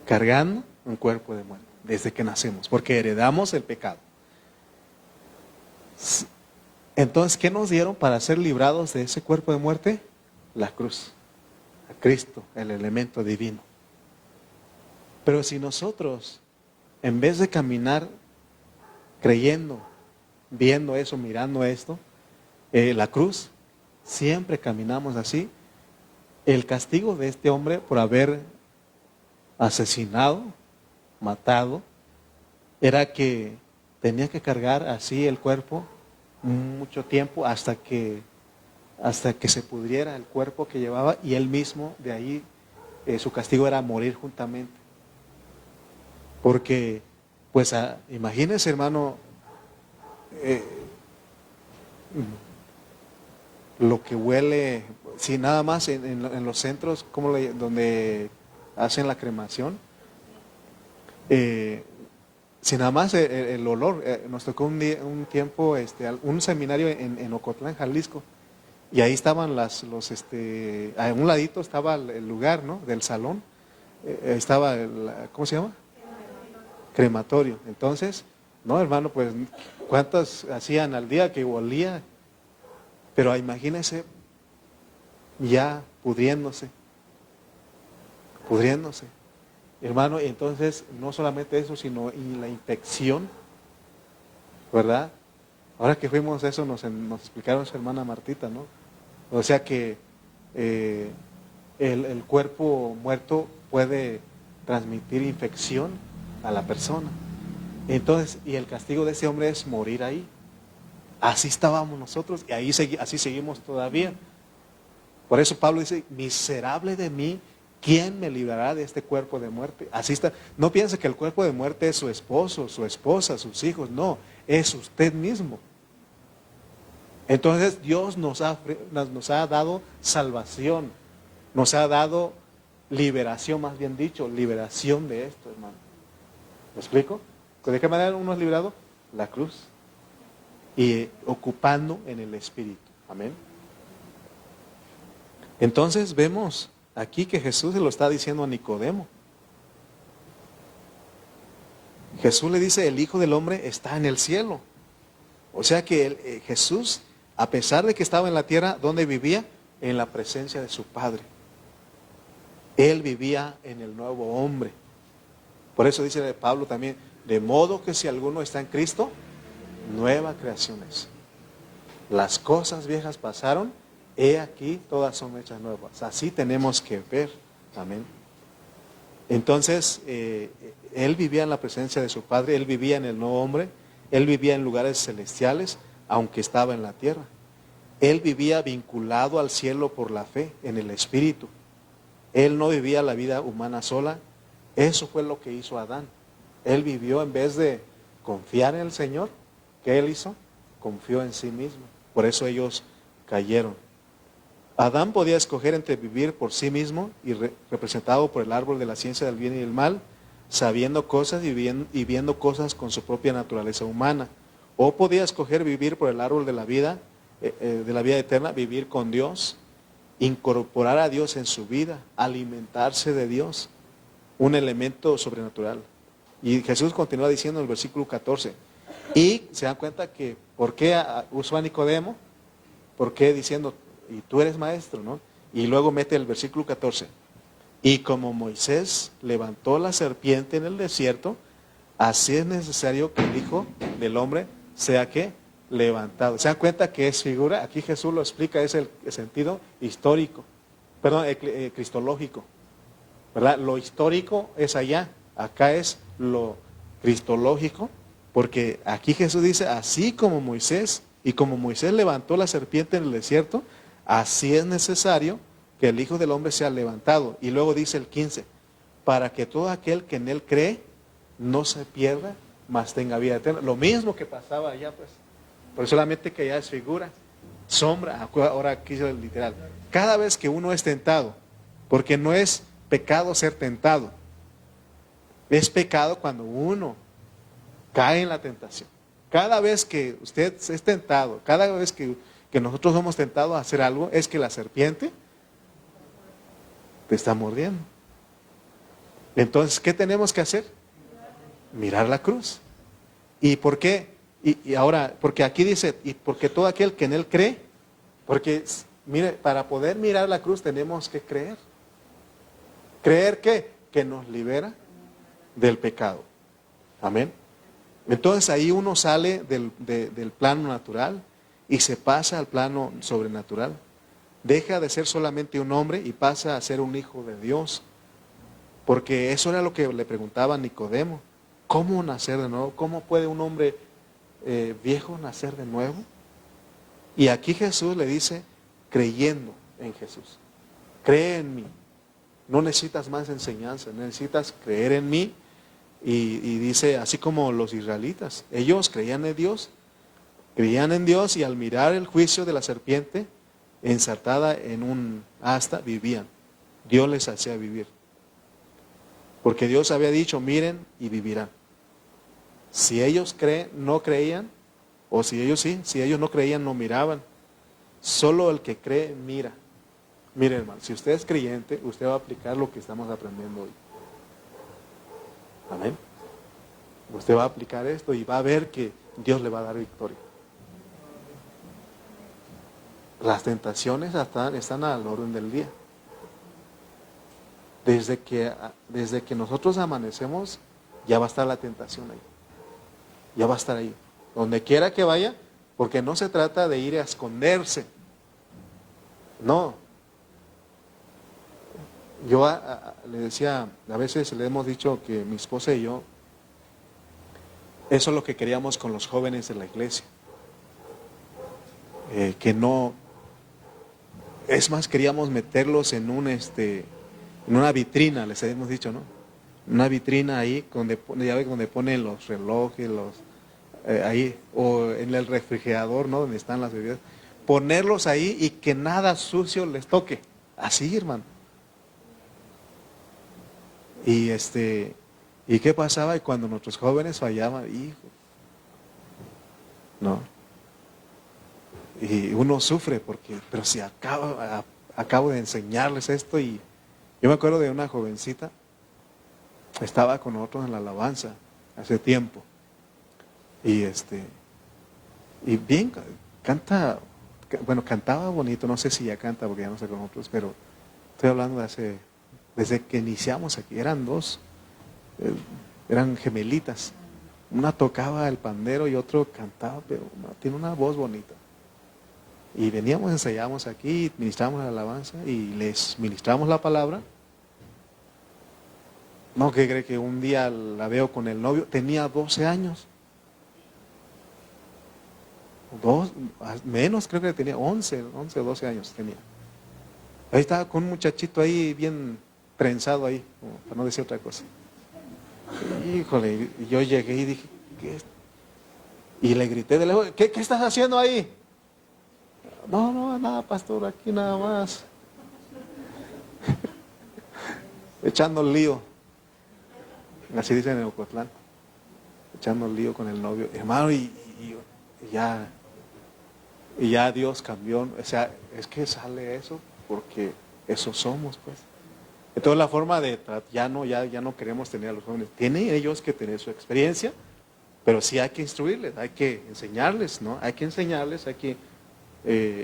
Cargando un cuerpo de muerte. Desde que nacemos. Porque heredamos el pecado. Entonces, ¿qué nos dieron para ser librados de ese cuerpo de muerte? La cruz. A Cristo, el elemento divino. Pero si nosotros, en vez de caminar creyendo, viendo eso, mirando esto, la cruz, siempre caminamos así, el castigo de este hombre por haber asesinado, matado, era que tenía que cargar así el cuerpo mucho tiempo hasta que se pudriera el cuerpo que llevaba, y él mismo de ahí su castigo era morir juntamente. Porque, pues imagínense, hermano, lo que huele, si nada más en los centros donde hacen la cremación, si nada más el olor, nos tocó un tiempo, un seminario en Ocotlán, Jalisco, y ahí estaban a un ladito estaba el lugar, ¿no?, del salón, estaba, ¿cómo se llama? Crematorio. Entonces, no, hermano, pues, ¿cuántas hacían al día que olía? Pero imagínense, ya pudriéndose. Hermano, y entonces, no solamente eso, sino y la infección, ¿verdad? Ahora que fuimos a eso, nos explicaron su hermana Martita, ¿no? O sea que el cuerpo muerto puede transmitir infección a la persona. Entonces, y el castigo de ese hombre es morir ahí. Así estábamos nosotros, y así seguimos todavía. Por eso Pablo dice, miserable de mí, ¿quién me librará de este cuerpo de muerte? Así está. No piense que el cuerpo de muerte es su esposo, su esposa, sus hijos. No, es usted mismo. Entonces Dios nos ha dado salvación, nos ha dado liberación, más bien dicho, liberación de esto, hermano. ¿Me explico? ¿De qué manera uno es librado? La cruz. Y ocupando en el Espíritu. Amén. Entonces vemos aquí que Jesús se lo está diciendo a Nicodemo. Jesús le dice, el Hijo del Hombre está en el cielo. O sea que Jesús, a pesar de que estaba en la tierra, ¿dónde vivía? En la presencia de su Padre. Él vivía en el nuevo hombre. Por eso dice Pablo también, de modo que si alguno está en Cristo, nueva creación es. Las cosas viejas pasaron, he aquí, todas son hechas nuevas. Así tenemos que ver. Amén. Entonces, él vivía en la presencia de su Padre, él vivía en el nuevo hombre, él vivía en lugares celestiales, aunque estaba en la tierra. Él vivía vinculado al cielo por la fe, en el Espíritu. Él no vivía la vida humana sola. Eso fue lo que hizo Adán. Él vivió, en vez de confiar en el Señor, ¿qué él hizo? Confió en sí mismo. Por eso ellos cayeron. Adán podía escoger entre vivir por sí mismo y representado por el árbol de la ciencia del bien y del mal, sabiendo cosas y viendo cosas con su propia naturaleza humana. O podía escoger vivir por el árbol de la vida eterna, vivir con Dios, incorporar a Dios en su vida, alimentarse de Dios, un elemento sobrenatural. Y Jesús continúa diciendo en el versículo 14, y se dan cuenta que, ¿por qué usó a Nicodemo? ¿Por qué diciendo, y tú eres maestro, ¿no? Y luego mete el versículo 14, y como Moisés levantó la serpiente en el desierto, así es necesario que el Hijo del Hombre sea ¿qué? Levantado. ¿Se dan cuenta que es figura? Aquí Jesús lo explica, es el sentido histórico, perdón, cristológico, ¿verdad? Lo histórico es allá, acá es lo cristológico, Porque aquí Jesús dice, así como Moisés, y como Moisés levantó la serpiente en el desierto, así es necesario que el Hijo del Hombre sea levantado. Y luego dice el 15, para que todo aquel que en él cree no se pierda, mas tenga vida eterna. Lo mismo que pasaba allá, pues. Pero solamente que allá es figura, sombra, ahora aquí es literal. Cada vez que uno es tentado, porque no es pecado ser tentado, es pecado cuando uno cae en la tentación. Cada vez que usted es tentado, cada vez que nosotros somos tentados a hacer algo, es que la serpiente te está mordiendo. Entonces, ¿qué tenemos que hacer? Mirar la cruz. ¿Y por qué? Y ahora, porque aquí dice, y porque todo aquel que en él cree, porque, mire, para poder mirar la cruz tenemos que creer. ¿Creer qué? Que nos libera del pecado. Amén. Entonces ahí uno sale del plano natural y se pasa al plano sobrenatural. Deja de ser solamente un hombre y pasa a ser un hijo de Dios. Porque eso era lo que le preguntaba a Nicodemo. ¿Cómo nacer de nuevo? ¿Cómo puede un hombre viejo nacer de nuevo? Y aquí Jesús le dice, creyendo en Jesús. Cree en mí. No necesitas más enseñanza, necesitas creer en mí. Y dice, así como los israelitas, ellos creían en Dios y al mirar el juicio de la serpiente ensartada en un asta, vivían. Dios les hacía vivir. Porque Dios había dicho, miren y vivirán. Si ellos no creían, o si ellos no creían, no miraban. Solo el que cree, mira. Mire, hermano, si usted es creyente, usted va a aplicar lo que estamos aprendiendo hoy. Amén. Usted va a aplicar esto y va a ver que Dios le va a dar victoria. Las tentaciones están al orden del día. Desde que nosotros amanecemos, ya va a estar la tentación ahí. Ya va a estar ahí. Donde quiera que vaya, porque no se trata de ir a esconderse. No. Yo le decía, a veces le hemos dicho que mi esposa y yo, eso es lo que queríamos con los jóvenes de la iglesia. Que no, es más, queríamos meterlos en una vitrina, les hemos dicho, ¿no? Una vitrina ahí, ya ve donde ponen los relojes, ahí, o en el refrigerador, ¿no? Donde están las bebidas. Ponerlos ahí y que nada sucio les toque. Así, hermano. ¿Y qué pasaba? Y cuando nuestros jóvenes fallaban, hijo, no. Y uno sufre pero si acabo de enseñarles esto. Y yo me acuerdo de una jovencita, estaba con nosotros en la alabanza hace tiempo. Y bien, cantaba bonito, no sé si ya canta porque ya no sé con otros, pero estoy hablando desde que iniciamos aquí, eran dos, eran gemelitas. Una tocaba el pandero y otro cantaba, pero tiene una voz bonita. Y veníamos, ensayábamos aquí, ministrábamos la alabanza y les ministramos la palabra. No, que cree que un día la veo con el novio, tenía 12 años. Menos, creo que tenía 11 o 12 años tenía. Ahí estaba con un muchachito ahí bien prensado ahí, para no decir otra cosa. Híjole, y yo llegué y dije, ¿qué es? Y le grité de lejos, ¿qué estás haciendo ahí? No, nada, pastor, aquí nada más. Echando el lío. Así dicen en Ocotlán. Echando el lío con el novio. Hermano, y ya Dios cambió. O sea, es que sale eso porque eso somos, pues. Entonces la forma de ya no queremos tener a los jóvenes. Tienen ellos que tener su experiencia, pero sí hay que instruirles, hay que enseñarles, ¿no? Hay que enseñarles, hay que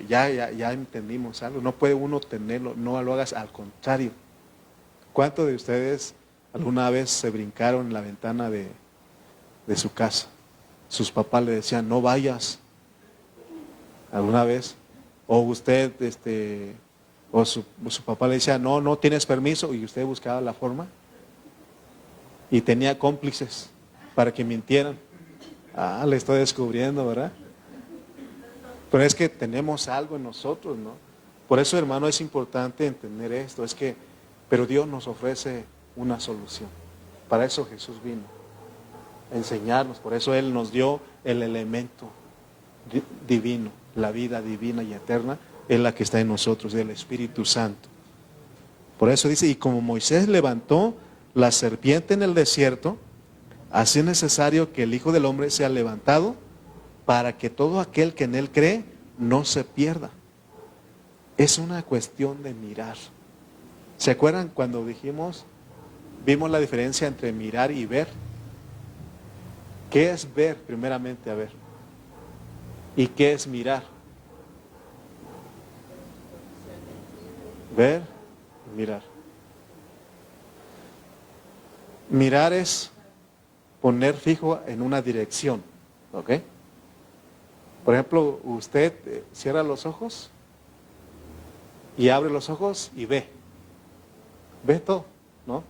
ya entendimos algo. No puede uno tenerlo, no lo hagas, al contrario. ¿Cuántos de ustedes alguna vez se brincaron en la ventana de su casa? Sus papás le decían, no vayas. ¿Alguna vez? O usted, o su papá le decía, no tienes permiso, y usted buscaba la forma. Y tenía cómplices para que mintieran. Le estoy descubriendo, ¿verdad? Pero es que tenemos algo en nosotros, ¿no? Por eso, hermano, es importante entender esto. Pero Dios nos ofrece una solución. Para eso Jesús vino, a enseñarnos. Por eso Él nos dio el elemento divino, la vida divina y eterna, es la que está en nosotros, el Espíritu Santo. Por eso dice, y como Moisés levantó la serpiente en el desierto, así es necesario que el Hijo del Hombre sea levantado para que todo aquel que en Él cree no se pierda. Es una cuestión de mirar. ¿Se acuerdan cuando vimos la diferencia entre mirar y ver? ¿Qué es ver primeramente? A ver. ¿Y qué es mirar? Ver, mirar. Mirar es poner fijo en una dirección, ¿ok? Por ejemplo, usted cierra los ojos y abre los ojos y ve. Ve todo, ¿no?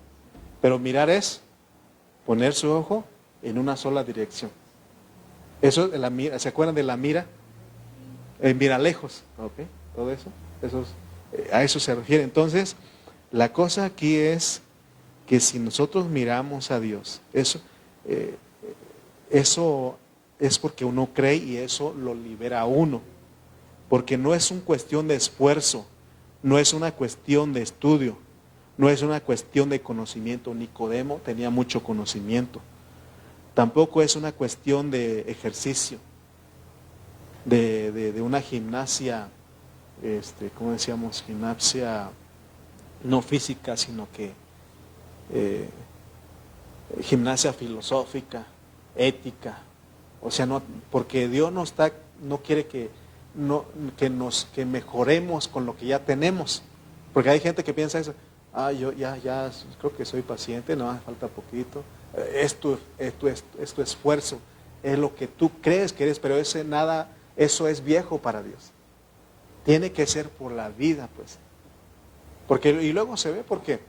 Pero mirar es poner su ojo en una sola dirección. Eso es la mira. ¿Se acuerdan de la mira? Mira lejos, ¿ok? Todo eso, a eso se refiere. Entonces, la cosa aquí es que si nosotros miramos a Dios, eso es porque uno cree y eso lo libera a uno. Porque no es una cuestión de esfuerzo, no es una cuestión de estudio, no es una cuestión de conocimiento. Nicodemo tenía mucho conocimiento. Tampoco es una cuestión de ejercicio, de una gimnasia, ¿cómo decíamos? Gimnasia no física, sino que gimnasia filosófica, ética. O sea, no, porque Dios no quiere que mejoremos con lo que ya tenemos. Porque hay gente que piensa eso, yo ya creo que soy paciente, no, falta poquito. Es tu esfuerzo, es lo que tú crees que eres, pero eso es viejo para Dios. Tiene que ser por la vida, pues. Y luego se ve porque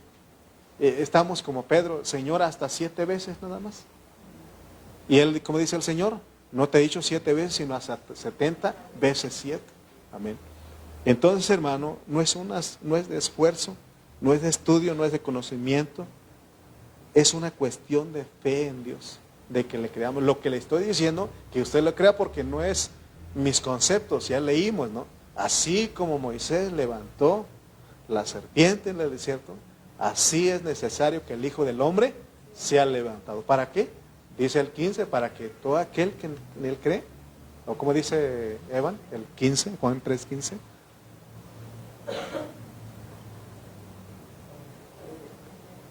estamos como Pedro, Señor, hasta 7 veces nada más. Y él, como dice el Señor, no te he dicho 7 veces, sino hasta 70 veces 7. Amén. Entonces, hermano, no es de esfuerzo, no es de estudio, no es de conocimiento. Es una cuestión de fe en Dios, de que le creamos. Lo que le estoy diciendo, que usted lo crea porque no es mis conceptos, ya leímos, ¿no? Así como Moisés levantó la serpiente en el desierto, así es necesario que el Hijo del Hombre sea levantado. ¿Para qué? Dice el 15, para que todo aquel que en Él cree, o como dice Evan, el 15, Juan 3:15.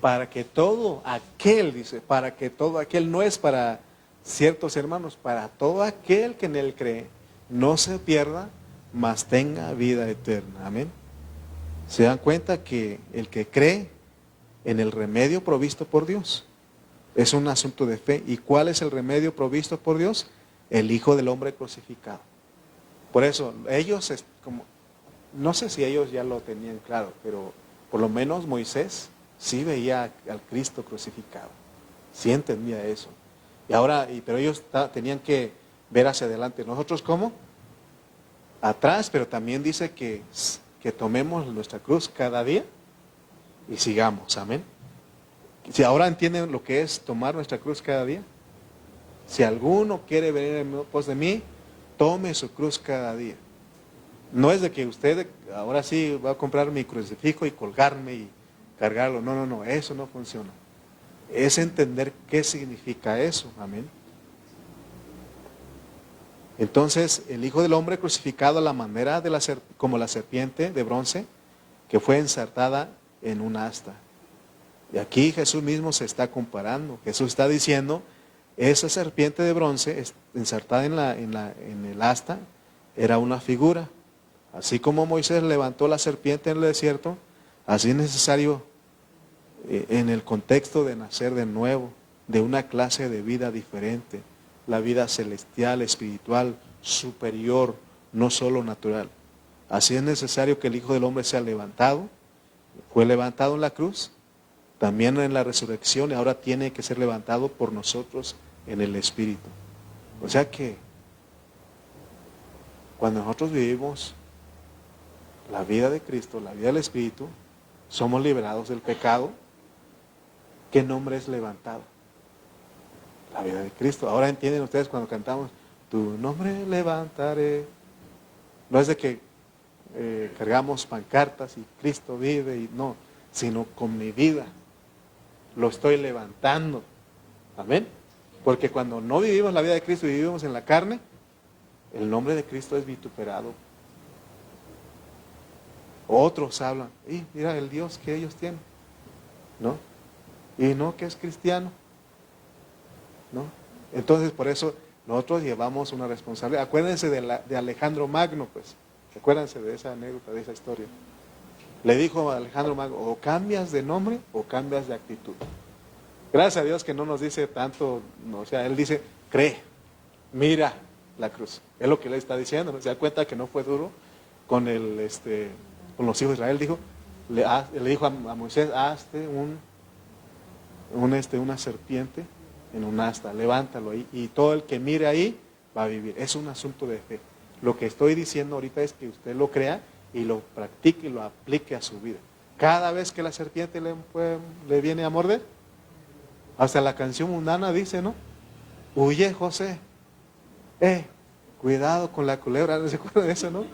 Para que todo aquel, dice, para que todo aquel, no es para ciertos hermanos, para todo aquel que en Él cree, no se pierda, mas tenga vida eterna. Amén. ¿Se dan cuenta que el que cree en el remedio provisto por Dios es un asunto de fe? ¿Y cuál es el remedio provisto por Dios? El Hijo del Hombre crucificado. Por eso, no sé si ellos ya lo tenían claro, pero por lo menos Moisés sí veía al Cristo crucificado, sí entendía eso. Pero ellos tenían que ver hacia adelante. ¿Nosotros cómo? Atrás, pero también dice que tomemos nuestra cruz cada día y sigamos, amén. Si ahora entienden lo que es tomar nuestra cruz cada día, si alguno quiere venir en pos de mí, tome su cruz cada día. No es de que usted ahora sí va a comprar mi crucifijo y colgarme y cargarlo. No, eso no funciona. Es entender qué significa eso, amén. Entonces, el Hijo del Hombre crucificado a la manera como la serpiente de bronce que fue ensartada en un asta. Y aquí Jesús mismo se está comparando. Jesús está diciendo, esa serpiente de bronce ensartada en el asta era una figura. Así como Moisés levantó la serpiente en el desierto, así es necesario en el contexto de nacer de nuevo, de una clase de vida diferente, la vida celestial, espiritual, superior, no solo natural. Así es necesario que el Hijo del Hombre sea levantado. Fue levantado en la cruz, también en la resurrección, y ahora tiene que ser levantado por nosotros en el Espíritu. O sea que cuando nosotros vivimos la vida de Cristo, la vida del Espíritu, somos liberados del pecado. ¿Qué nombre es levantado? La vida de Cristo. Ahora entienden ustedes cuando cantamos, tu nombre levantaré. No es de que cargamos pancartas y Cristo vive, y no, sino con mi vida. Lo estoy levantando. Amén. Porque cuando no vivimos la vida de Cristo y vivimos en la carne, el nombre de Cristo es vituperado. Otros hablan, y mira el Dios que ellos tienen, ¿no? Y no que es cristiano, ¿no? Entonces por eso nosotros llevamos una responsabilidad. Acuérdense de Alejandro Magno, pues. Acuérdense de esa anécdota, de esa historia. Le dijo a Alejandro Magno, o cambias de nombre o cambias de actitud. Gracias a Dios que no nos dice tanto, no, o sea, él dice, cree, mira la cruz. Es lo que le está diciendo, ¿no? Se da cuenta que no fue duro con con los hijos de Israel. Dijo, le dijo a Moisés, hazte una serpiente en un asta, levántalo ahí, y todo el que mire ahí va a vivir. Es un asunto de fe. Lo que estoy diciendo ahorita es que usted lo crea y lo practique y lo aplique a su vida. Cada vez que la serpiente le viene a morder, hasta la canción mundana dice, ¿no? Huye, José. Cuidado con la culebra. ¿No se acuerdan de eso, no?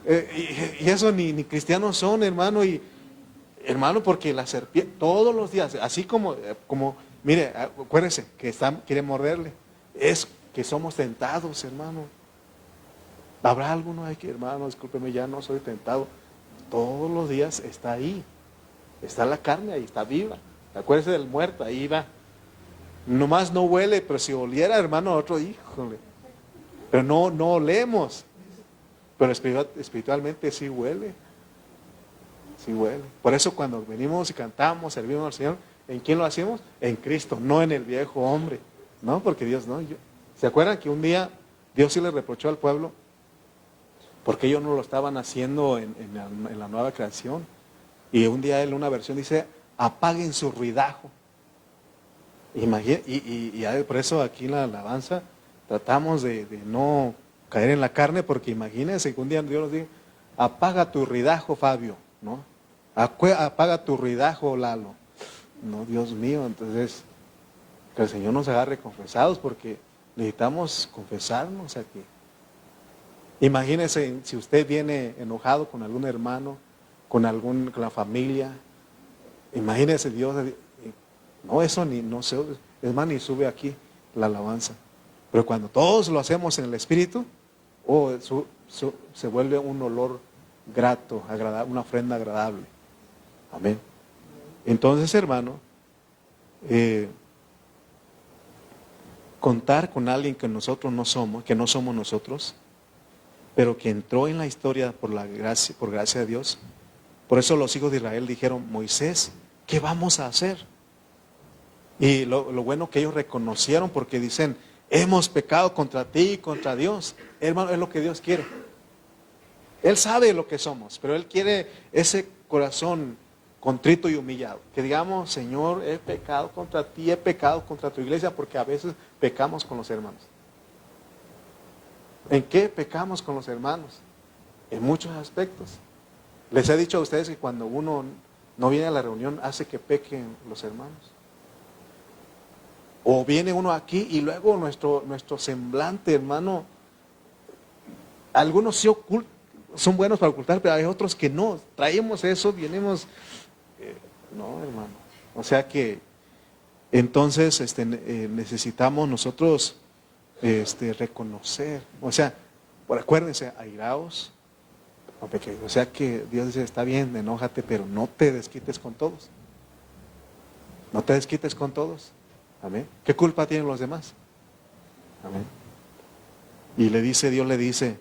Y eso ni cristianos son, hermano. Y hermano, porque la serpiente, todos los días, así como mire, acuérdese que quiere morderle. Es que somos tentados, hermano. ¿Habrá alguno aquí, hermano? Discúlpeme, ya no soy tentado. Todos los días está ahí. Está la carne ahí, está viva. Acuérdese del muerto, ahí va. Nomás no huele, pero si oliera, hermano, otro, híjole. Pero no olemos. Pero espiritualmente sí huele. Sí huele. Por eso cuando venimos y cantamos, servimos al Señor, ¿en quién lo hacemos? En Cristo, no en el viejo hombre. No, porque Dios no. ¿Se acuerdan que un día Dios sí le reprochó al pueblo? Porque ellos no lo estaban haciendo en la nueva creación. Y un día en una versión dice, apaguen su ruidajo. Y por eso aquí en la alabanza tratamos de no caer en la carne, porque imagínense que un día Dios nos dice, apaga tu ruidajo, Fabio, ¿no? Apaga tu ruidajo, Lalo. No, Dios mío, entonces que el Señor nos agarre confesados, porque necesitamos confesarnos aquí. Imagínense si usted viene enojado con algún hermano, con la familia. Imagínense Dios, no, eso no se, es más, ni sube aquí la alabanza. Pero cuando todos lo hacemos en el Espíritu, se vuelve un olor grato, agradable, una ofrenda agradable. Amén. Entonces, hermano, contar con alguien que nosotros no somos, que no somos nosotros, pero que entró en la historia por gracia de Dios. Por eso los hijos de Israel dijeron, Moisés, ¿qué vamos a hacer? Y lo bueno que ellos reconocieron, porque dicen, hemos pecado contra ti y contra Dios. Hermano, es lo que Dios quiere. Él sabe lo que somos, pero Él quiere ese corazón contrito y humillado. Que digamos, Señor, he pecado contra ti, he pecado contra tu iglesia, porque a veces pecamos con los hermanos. ¿En qué pecamos con los hermanos? En muchos aspectos. Les he dicho a ustedes que cuando uno no viene a la reunión, hace que pequen los hermanos. O viene uno aquí y luego nuestro semblante, hermano, algunos sí son buenos para ocultar, pero hay otros que no. Traemos eso, vienemos, no, hermano. O sea que entonces necesitamos nosotros reconocer. O sea, acuérdense, airaos, o sea que Dios dice, está bien, enójate, pero no te desquites con todos. No te desquites con todos. Amén. ¿Qué culpa tienen los demás? Amén. Y Dios le dice,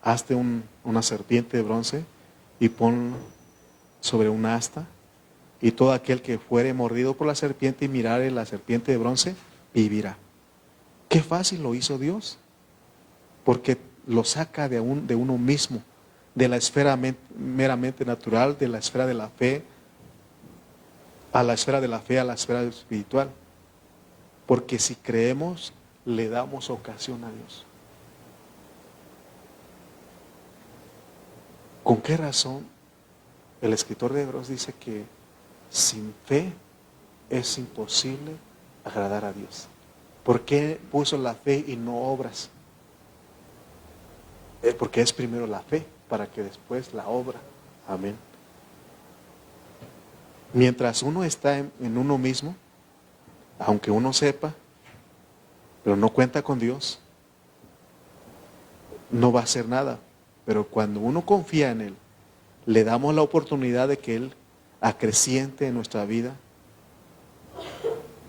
hazte una serpiente de bronce y pon sobre un asta, y todo aquel que fuere mordido por la serpiente y mirare la serpiente de bronce, vivirá. Qué fácil lo hizo Dios, porque lo saca de uno mismo, de la esfera meramente natural, de la esfera de la fe, a la esfera de la fe, a la esfera espiritual. Porque si creemos, le damos ocasión a Dios? ¿Con qué razón el escritor de Hebreos dice que sin fe es imposible agradar a Dios? ¿Por qué puso la fe y no obras? Porque es primero la fe, para que después la obra. Amén. Mientras uno está en uno mismo, aunque uno sepa, pero no cuenta con Dios, no va a hacer nada. Pero cuando uno confía en Él, le damos la oportunidad de que Él acreciente en nuestra vida,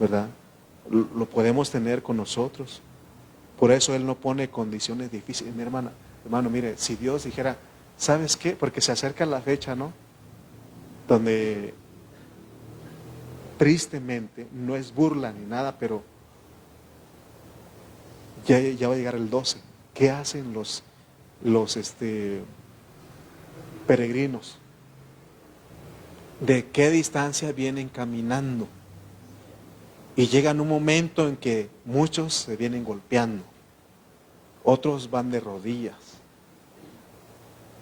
¿verdad? Lo podemos tener con nosotros. Por eso Él no pone condiciones difíciles. Mi hermano, mire, si Dios dijera, ¿sabes qué? Porque se acerca la fecha, ¿no? Donde tristemente, no es burla ni nada, pero ya va a llegar el 12. ¿Qué hacen los peregrinos? ¿De qué distancia vienen caminando? Y llegan un momento en que muchos se vienen golpeando, otros van de rodillas,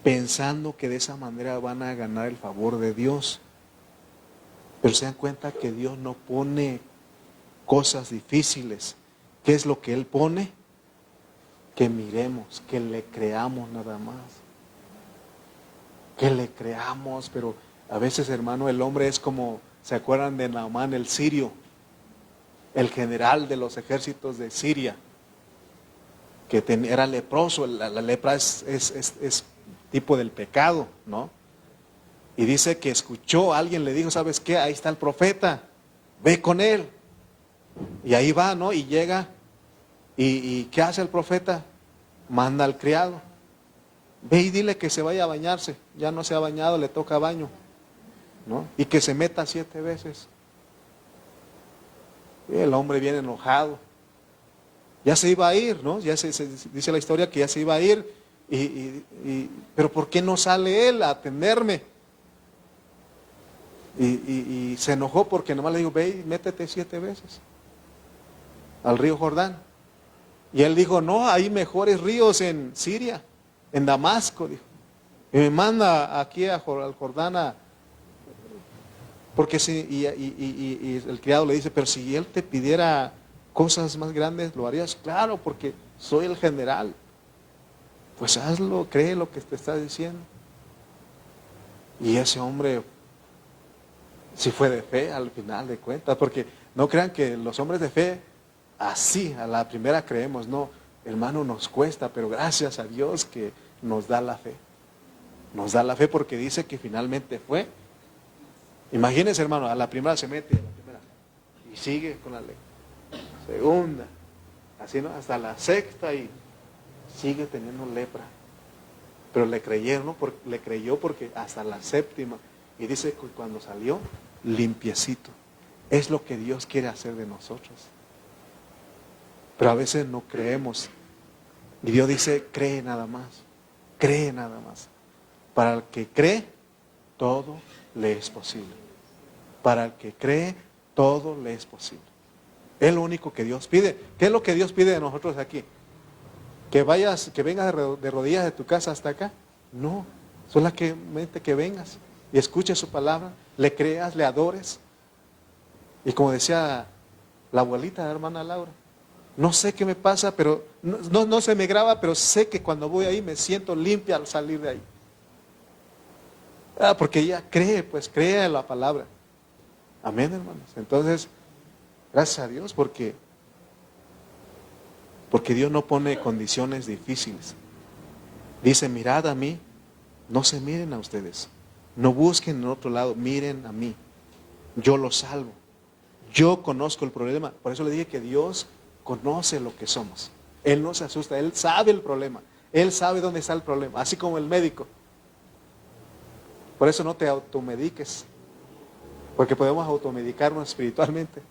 pensando que de esa manera van a ganar el favor de Dios. Pero se dan cuenta que Dios no pone cosas difíciles. ¿Qué es lo que Él pone? Que miremos, que le creamos nada más. Que le creamos, pero a veces, hermano, el hombre es como, ¿se acuerdan de Naamán el sirio? El general de los ejércitos de Siria, que era leproso. La lepra es tipo del pecado, ¿no? Y dice que escuchó, alguien le dijo, ¿sabes qué? Ahí está el profeta, ve con él. Y ahí va, ¿no? Y llega, y ¿qué hace el profeta? Manda al criado, ve y dile que se vaya a bañarse. Ya no se ha bañado, le toca baño, ¿no? Y que se meta 7 veces. Y el hombre viene enojado. Ya se iba a ir, ¿no? Ya se dice la historia que ya se iba a ir. Pero ¿por qué no sale él a atenderme? Y se enojó porque nomás le digo, ve y métete 7 veces al río Jordán. Y él dijo, no, hay mejores ríos en Siria, en Damasco, dijo. Y me manda aquí al Jordán porque si, y el criado le dice, pero si él te pidiera cosas más grandes, ¿lo harías? Claro, porque soy el general. Pues hazlo, cree lo que te está diciendo. Y ese hombre sí fue de fe al final de cuentas, porque no crean que los hombres de fe así a la primera creemos, no, hermano, nos cuesta, pero gracias a Dios que nos da la fe. Nos da la fe porque dice que finalmente fue. Imagínense, hermano, a la primera se mete, a la primera, y sigue con la ley. Segunda, así, ¿no? Hasta la sexta y sigue teniendo lepra. Pero le creyeron, ¿no? Le creyó porque hasta la séptima. Y dice que cuando salió, limpiecito. Es lo que Dios quiere hacer de nosotros. Pero a veces no creemos. Y Dios dice, cree nada más. Cree nada más. Para el que cree, todo le es posible. Para el que cree, todo le es posible. Es lo único que Dios pide. ¿Qué es lo que Dios pide de nosotros aquí? Que vengas de rodillas de tu casa hasta acá. No, solamente que vengas y escuches su palabra, le creas, le adores. Y como decía la abuelita, la hermana Laura, no sé qué me pasa, pero no se me graba, pero sé que cuando voy ahí me siento limpia al salir de ahí. Porque ella cree, pues cree en la palabra. Amén, hermanos. Entonces, gracias a Dios porque Dios no pone condiciones difíciles. Dice, mirad a mí, no se miren a ustedes. No busquen en otro lado, miren a mí. Yo los salvo. Yo conozco el problema. Por eso le dije que Dios conoce lo que somos. Él no se asusta, Él sabe el problema. Él sabe dónde está el problema, así como el médico. Por eso no te automediques, porque podemos automedicarnos espiritualmente.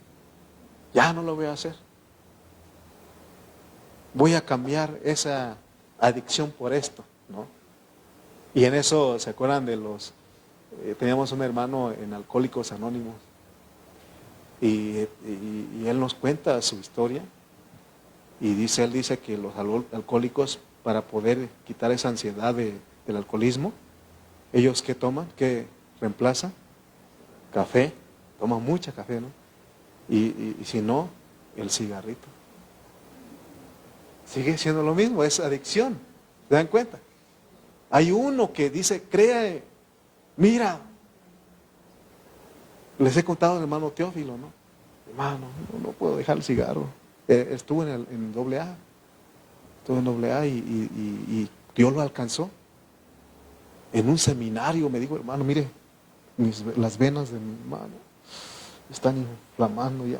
Ya no lo voy a hacer. Voy a cambiar esa adicción por esto, ¿no? Y en eso, ¿se acuerdan de teníamos un hermano en Alcohólicos Anónimos y él nos cuenta su historia Y él dice que los alcohólicos, para poder quitar esa ansiedad del alcoholismo, ellos ¿qué toman? ¿Qué reemplazan? Café, toman mucha café, ¿no? Y si no, el cigarrito. Sigue siendo lo mismo, es adicción. ¿Se dan cuenta? Hay uno que dice, crea, mira, les he contado al hermano Teófilo, ¿no? Hermano, no puedo dejar el cigarro. Estuve en AA, estuve en AA y Dios lo alcanzó. En un seminario me dijo, hermano, mire, las venas de mi mano están inflamando ya.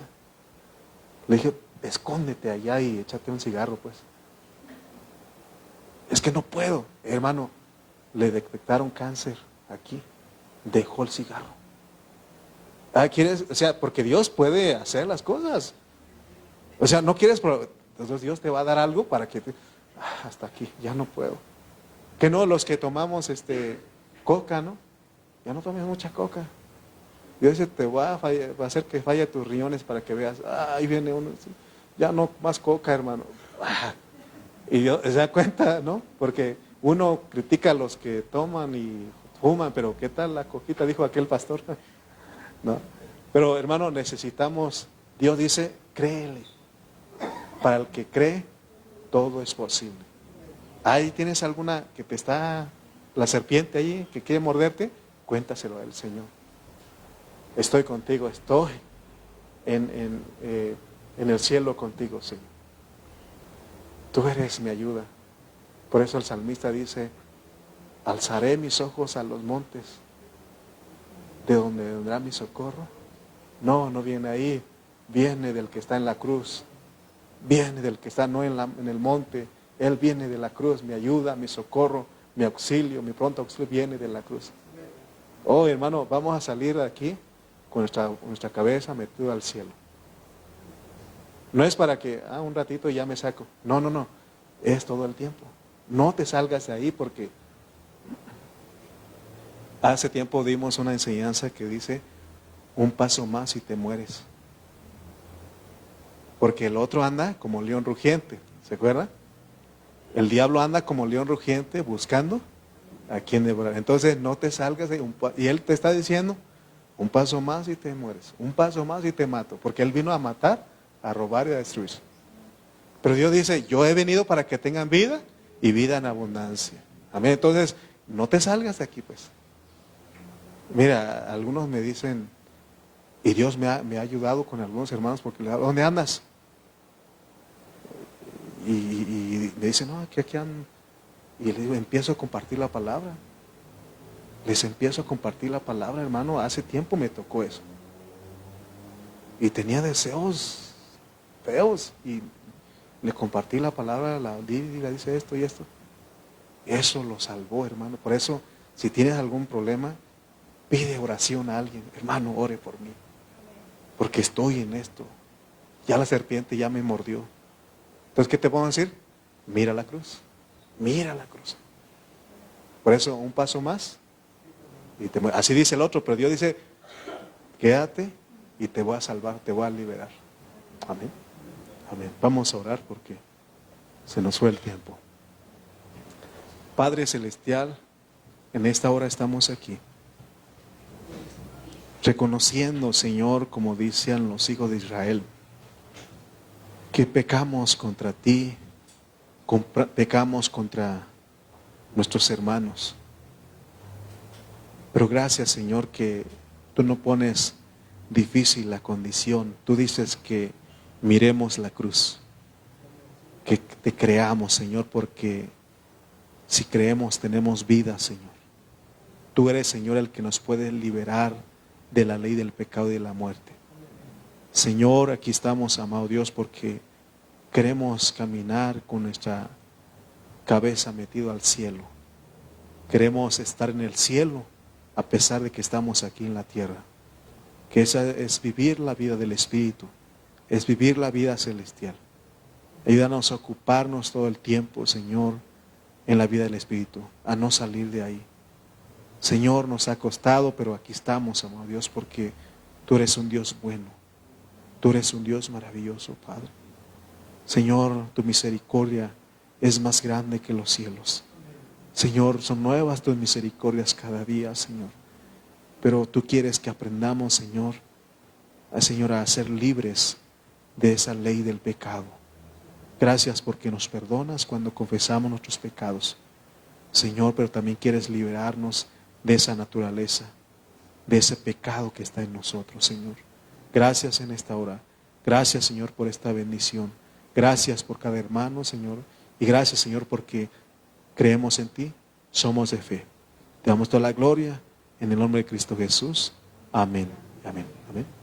Le dije, escóndete allá y échate un cigarro, pues. Es que no puedo. Hermano, le detectaron cáncer aquí. Dejó el cigarro. ¿Quieres? O sea, porque Dios puede hacer las cosas. O sea, no quieres, entonces Dios te va a dar algo para que hasta aquí, ya no puedo. Que no, los que tomamos coca, ¿no? Ya no tomes mucha coca. Dios te va a hacer que falle tus riñones para que veas, ahí viene uno, ya no más coca, hermano. Y Dios se da cuenta, ¿no? Porque uno critica a los que toman y fuman, pero ¿qué tal la coquita? Dijo aquel pastor. ¿No? Pero hermano, necesitamos, Dios dice, créele. Para el que cree, todo es posible. Ahí tienes alguna que te está, la serpiente ahí, que quiere morderte, cuéntaselo al Señor. Estoy contigo, estoy en el cielo contigo, Señor. Tú eres mi ayuda. Por eso el salmista dice, alzaré mis ojos a los montes, ¿de donde vendrá mi socorro? No viene ahí, viene del que está en la cruz, viene del que está no en el monte, Él viene de la cruz, mi ayuda, mi socorro, mi auxilio, mi pronto auxilio viene de la cruz. Oh, hermano, vamos a salir de aquí con nuestra cabeza metida al cielo. No es para que, un ratito ya me saco. No, es todo el tiempo. No te salgas de ahí porque hace tiempo dimos una enseñanza que dice, un paso más y te mueres. Porque el otro anda como león rugiente, ¿se acuerda? El diablo anda como león rugiente buscando a quien devorar. Entonces no te salgas de y él te está diciendo, un paso más y te mueres, un paso más y te mato, porque él vino a matar, a robar y a destruir. Pero Dios dice, yo he venido para que tengan vida y vida en abundancia. Amén. Entonces, no te salgas de aquí, pues. Mira, algunos me dicen, y Dios me ha ayudado con algunos hermanos, porque ¿dónde andas? Y me dicen, no, aquí andan. Y les digo, empiezo a compartir la palabra. Les empiezo a compartir la palabra, hermano. Hace tiempo me tocó eso. Y tenía deseos feos. Y le compartí la palabra, dice esto y esto. Eso lo salvó, hermano. Por eso, si tienes algún problema, pide oración a alguien. Hermano, ore por mí. Porque estoy en esto. Ya la serpiente ya me mordió. Entonces, ¿qué te puedo decir? Mira la cruz. Mira la cruz. Por eso, un paso más. Así dice el otro, pero Dios dice, quédate y te voy a salvar, te voy a liberar. Amén. Amén. Vamos a orar porque se nos fue el tiempo. Padre Celestial, en esta hora estamos aquí. Reconociendo, Señor, como dicen los hijos de Israel, que pecamos contra ti, pecamos contra nuestros hermanos. Pero gracias, Señor, que tú no pones difícil la condición. Tú dices que miremos la cruz, que te creamos, Señor, porque si creemos tenemos vida, Señor. Tú eres, Señor, el que nos puede liberar de la ley del pecado y de la muerte. Señor, aquí estamos, amado Dios, porque queremos caminar con nuestra cabeza metida al cielo. Queremos estar en el cielo a pesar de que estamos aquí en la tierra. Que esa es vivir la vida del Espíritu, es vivir la vida celestial. Ayúdanos a ocuparnos todo el tiempo, Señor, en la vida del Espíritu, a no salir de ahí. Señor, nos ha costado, pero aquí estamos, amado Dios, porque tú eres un Dios bueno. Tú eres un Dios maravilloso, Padre. Señor, tu misericordia es más grande que los cielos. Señor, son nuevas tus misericordias cada día, Señor. Pero tú quieres que aprendamos, Señor, a ser libres de esa ley del pecado. Gracias porque nos perdonas cuando confesamos nuestros pecados, Señor, pero también quieres liberarnos de esa naturaleza, de ese pecado que está en nosotros, Señor. Gracias en esta hora. Gracias, Señor, por esta bendición. Gracias por cada hermano, Señor. Y gracias, Señor, porque creemos en ti, somos de fe. Te damos toda la gloria en el nombre de Cristo Jesús. Amén. Amén. Amén.